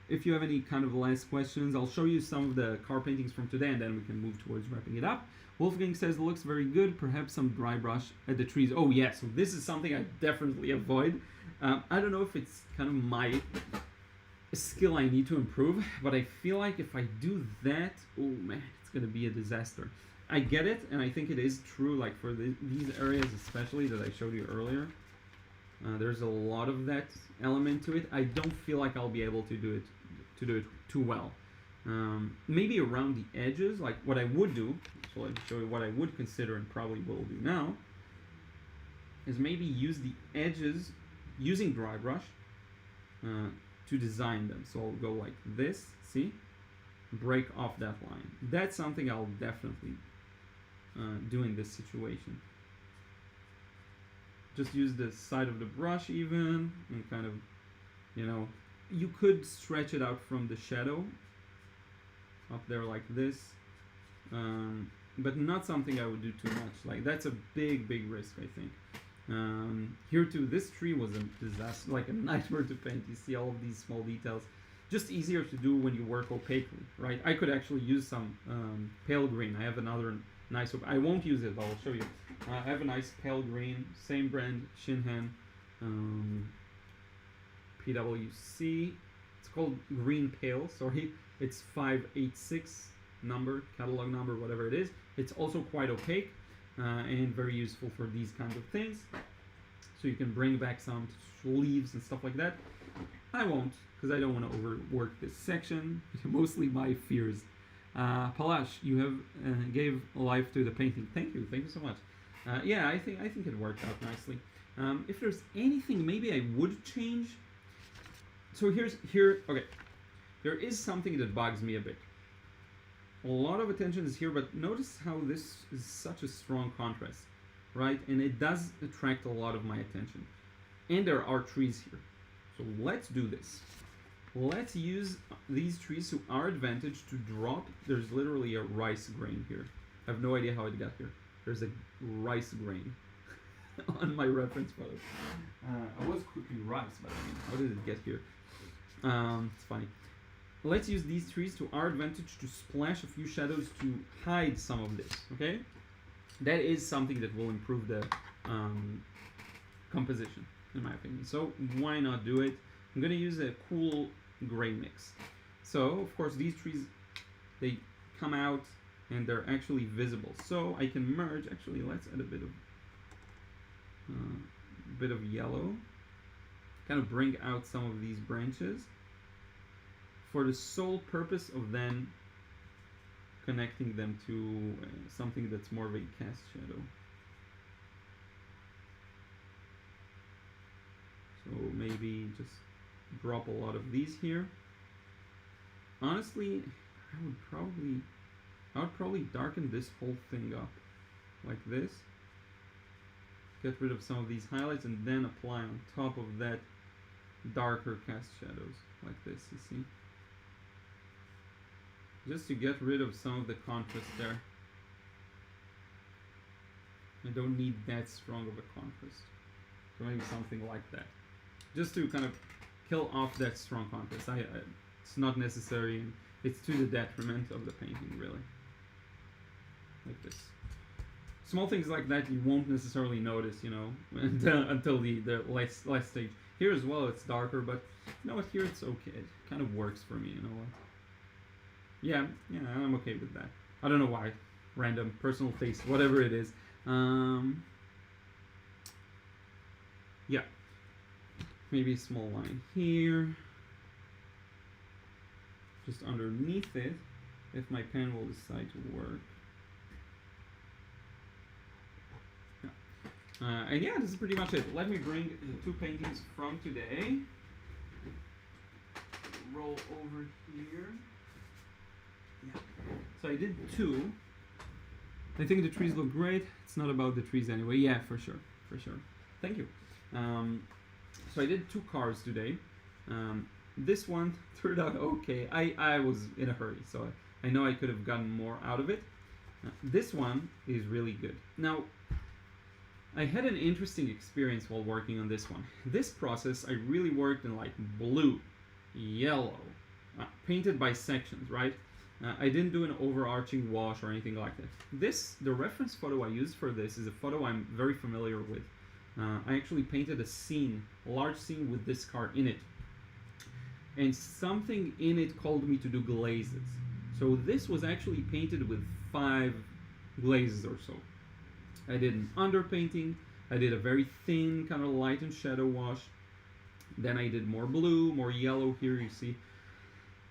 If you have any kind of last questions, I'll show you some of the car paintings from today, and then we can move towards wrapping it up. Wolfgang says it looks very good. Perhaps some dry brush at the trees. Oh yeah, so this is something I definitely avoid. I don't know if it's kind of my skill I need to improve, but I feel like if I do that, oh man, it's gonna be a disaster. I get it, and I think it is true, like for these areas especially that I showed you earlier. There's a lot of that element to it. I don't feel like I'll be able to do it too well. Maybe around the edges, like what I would do, so let me show you what I would consider and probably will do now, is maybe use the edges using dry brush to design them. So I'll go like this, see? Break off that line. That's something I'll definitely do in this situation. Just use the side of the brush even, and kind of, you could stretch it out from the shadow up there like this, but not something I would do too much. Like that's a big risk, I think. Here too, this tree was a disaster, like a nightmare to paint. You see all of these small details. Just easier to do when you work opaquely, right? I could actually use some pale green. I have another nice, I won't use it, but I'll show you. I have a nice pale green, same brand, Shinhan, PWC. It's called Green Pale, sorry. It's 586 number, catalog number, whatever it is. It's also quite opaque and very useful for these kinds of things. So you can bring back some leaves and stuff like that. I won't, because I don't want to overwork this section. Mostly my fears. Palash, you have gave life to the painting. Thank you so much. Yeah, I think it worked out nicely. If there's anything maybe I would change. So okay. There is something that bugs me a bit. A lot of attention is here, but notice how this is such a strong contrast, right? And it does attract a lot of my attention. And there are trees here. So let's do this. Let's use these trees to our advantage to drop. There's literally a rice grain here. I have no idea how it got here. There's a rice grain on my reference photo. I was cooking rice, but I mean, how did it get here? It's funny. Let's use these trees to our advantage to splash a few shadows to hide some of this, okay? That is something that will improve the composition, in my opinion. So why not do it? I'm gonna use a cool gray mix. So, of course, these trees, they come out and they're actually visible. So I can merge, actually, let's add a bit of bit of yellow, kind of bring out some of these branches for the sole purpose of then connecting them to something that's more of a cast shadow. So maybe just drop a lot of these here. Honestly, I would probably darken this whole thing up like this. Get rid of some of these highlights and then apply on top of that darker cast shadows like this, you see? Just to get rid of some of the contrast there. I don't need that strong of a contrast. So maybe something like that. Just to kind of kill off that strong contrast. It's not necessary. It's to the detriment of the painting, really. Like this. Small things like that you won't necessarily notice, you know, until the last stage. Here as well, it's darker, but you know what? Here it's okay. It kind of works for me. You know what? Yeah, I'm okay with that. I don't know why. Random, personal taste, whatever it is. Yeah. Maybe a small line here. Just underneath it, if my pen will decide to work. Yeah. And yeah, this is pretty much it. Let me bring the two paintings from today. Roll over here. Yeah. So I did two. I think the trees look great. It's not about the trees anyway. Yeah, for sure. Thank you. So I did two cars today. This one turned out okay. I was in a hurry, so I know I could have gotten more out of it. This one is really good. Now, I had an interesting experience while working on this one. This process, I really worked in like blue, yellow, painted by sections, right? I didn't do an overarching wash or anything like that. The reference photo I used for this is a photo I'm very familiar with. I actually painted a large scene with this car in it. And something in it called me to do glazes. So this was actually painted with 5 glazes or so. I did an underpainting, I did a very thin kind of light and shadow wash. Then I did more blue, more yellow here, you see.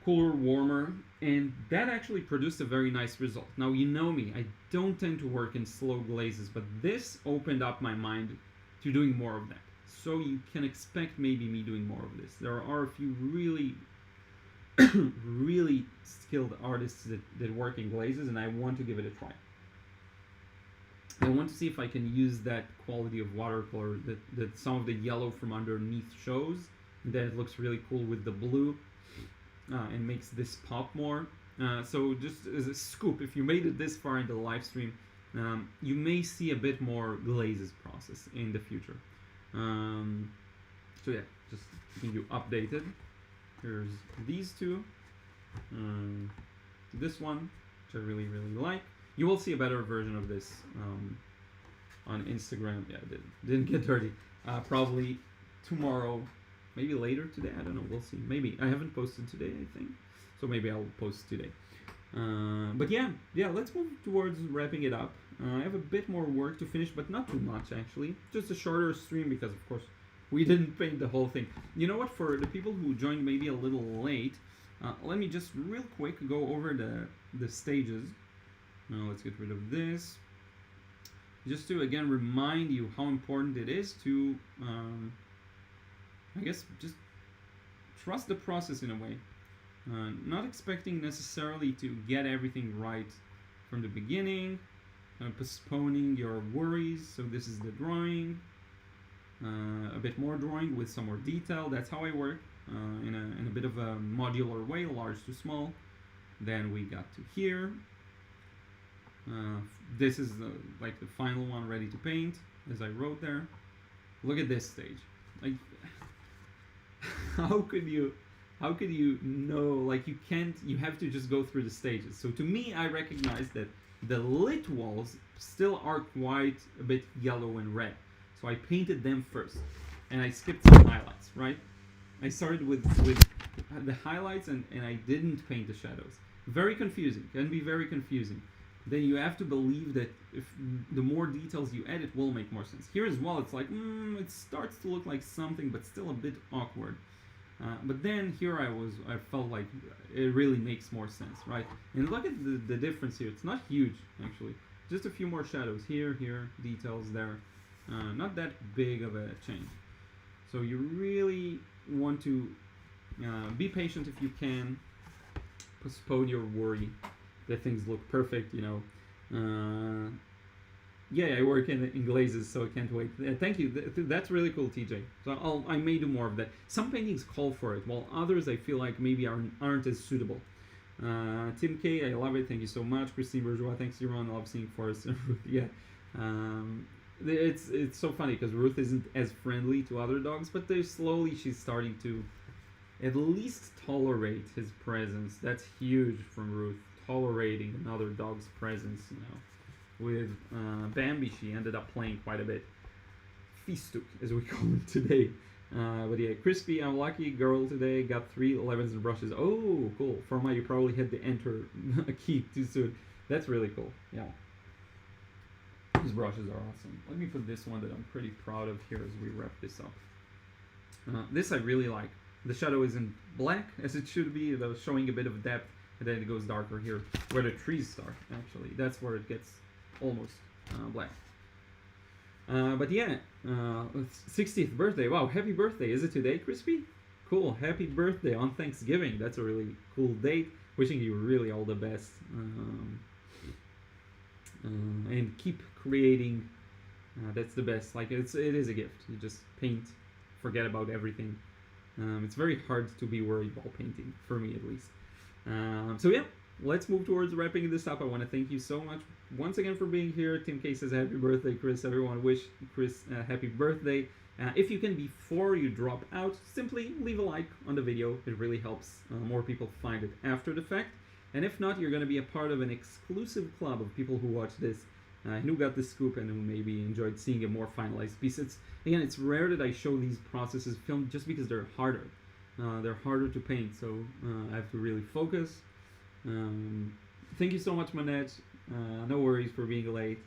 Cooler, warmer, and that actually produced a very nice result. Now, you know me, I don't tend to work in slow glazes, but this opened up my mind to doing more of that. So you can expect maybe me doing more of this. There are a few really, really skilled artists that work in glazes, and I want to give it a try. I want to see if I can use that quality of watercolor that some of the yellow from underneath shows, and then it looks really cool with the blue. And makes this pop more. So just as a scoop, if you made it this far into the live stream, you may see a bit more glazes process in the future. So yeah, just keeping you updated. Here's these two. This one, which I really, really like. You will see a better version of this on Instagram. Yeah, didn't get dirty. Probably tomorrow. Maybe later today, I don't know, we'll see. Maybe. I haven't posted today, I think. So maybe I'll post today. But yeah, let's move towards wrapping it up. I have a bit more work to finish, but not too much, actually. Just a shorter stream because, of course, we didn't paint the whole thing. You know what? For the people who joined maybe a little late, let me just real quick go over the stages. Now let's get rid of this. Just to, again, remind you how important it is to... I guess just trust the process in a way. Not expecting necessarily to get everything right from the beginning, postponing your worries. So this is the drawing, a bit more drawing with some more detail. That's how I work in a bit of a modular way, large to small. Then we got to here. This is like the final one ready to paint, as I wrote there. Look at this stage. Like, how could you know, like you have to just go through the stages. So to me, I recognize that the lit walls still are quite a bit yellow and red. So I painted them first and I skipped some highlights, right? I started with the highlights and I didn't paint the shadows. Very confusing, can be very confusing. then you have to believe that if the more details you add, it will make more sense. Here as well, it's like, it starts to look like something, but still a bit awkward. But then here I felt like it really makes more sense, right? And look at the difference here. It's not huge, actually. Just a few more shadows here, details there. Not that big of a change. So you really want to be patient if you can. Postpone your worry that things look perfect, you know. Yeah, I work in glazes, so I can't wait. Thank you. That's really cool, TJ. So I may do more of that. Some paintings call for it, while others I feel like maybe aren't as suitable. Tim K, I love it. Thank you so much. Christine Bourgeois, thanks, Liron. I love seeing Forrest and Ruth. Yeah. It's so funny because Ruth isn't as friendly to other dogs, but she's starting to at least tolerate his presence. That's huge from Ruth, tolerating another dog's presence, you know. With Bambi, she ended up playing quite a bit. Feastuk, as we call him today. But yeah, Crispy, I'm lucky girl today. Got 3 11s and brushes. Oh, cool. Forma, you probably had to enter a key too soon. That's really cool. Yeah. These brushes are awesome. Let me put this one that I'm pretty proud of here as we wrap this up. This I really like. The shadow isn't black as it should be, though, showing a bit of depth, and then it goes darker here, where the trees start, actually. That's where it gets almost black. But yeah, 60th birthday. Wow, happy birthday. Is it today, Crispy? Cool, happy birthday on Thanksgiving. That's a really cool date. Wishing you really all the best. And keep creating. That's the best. Like, it is a gift. You just paint, forget about everything. It's very hard to be worried while painting, for me at least. So yeah, let's move towards wrapping this up. I want to thank you so much once again for being here. Tim K says happy birthday, Chris. Everyone wish Chris happy birthday. If you can, before you drop out, simply leave a like on the video. It really helps more people find it after the fact. And if not, you're going to be a part of an exclusive club of people who watch this, who got the scoop and who maybe enjoyed seeing a more finalized piece. Again, it's rare that I show these processes filmed just because they're harder. They're harder to paint, so I have to really focus. Thank you so much, Manette. No worries for being late.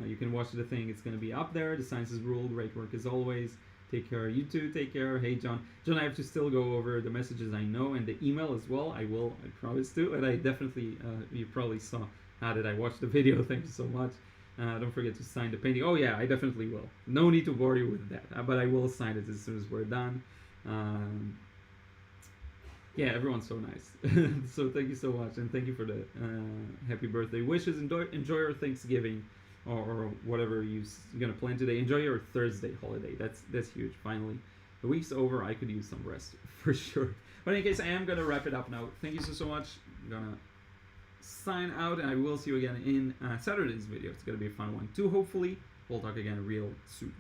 You can watch the thing. It's going to be up there. The science is ruled. Great work as always. Take care. You too. Take care. Hey, John. John, I have to still go over the messages I know and the email as well. I will. I promise to. And I definitely, you probably saw that I watched the video. Thank you so much. Don't forget to sign the painting. Oh, yeah, I definitely will. No need to worry with that. But I will sign it as soon as we're done. Yeah, everyone's so nice. So thank you so much, and thank you for the happy birthday wishes. Enjoy your Thanksgiving, or whatever you're gonna plan today. Enjoy your Thursday holiday. That's huge. Finally, the week's over. I could use some rest for sure. But in any case, I am gonna wrap it up now. Thank you so much. I'm gonna sign out, and I will see you again in Saturday's video. It's gonna be a fun one too. Hopefully, we'll talk again real soon.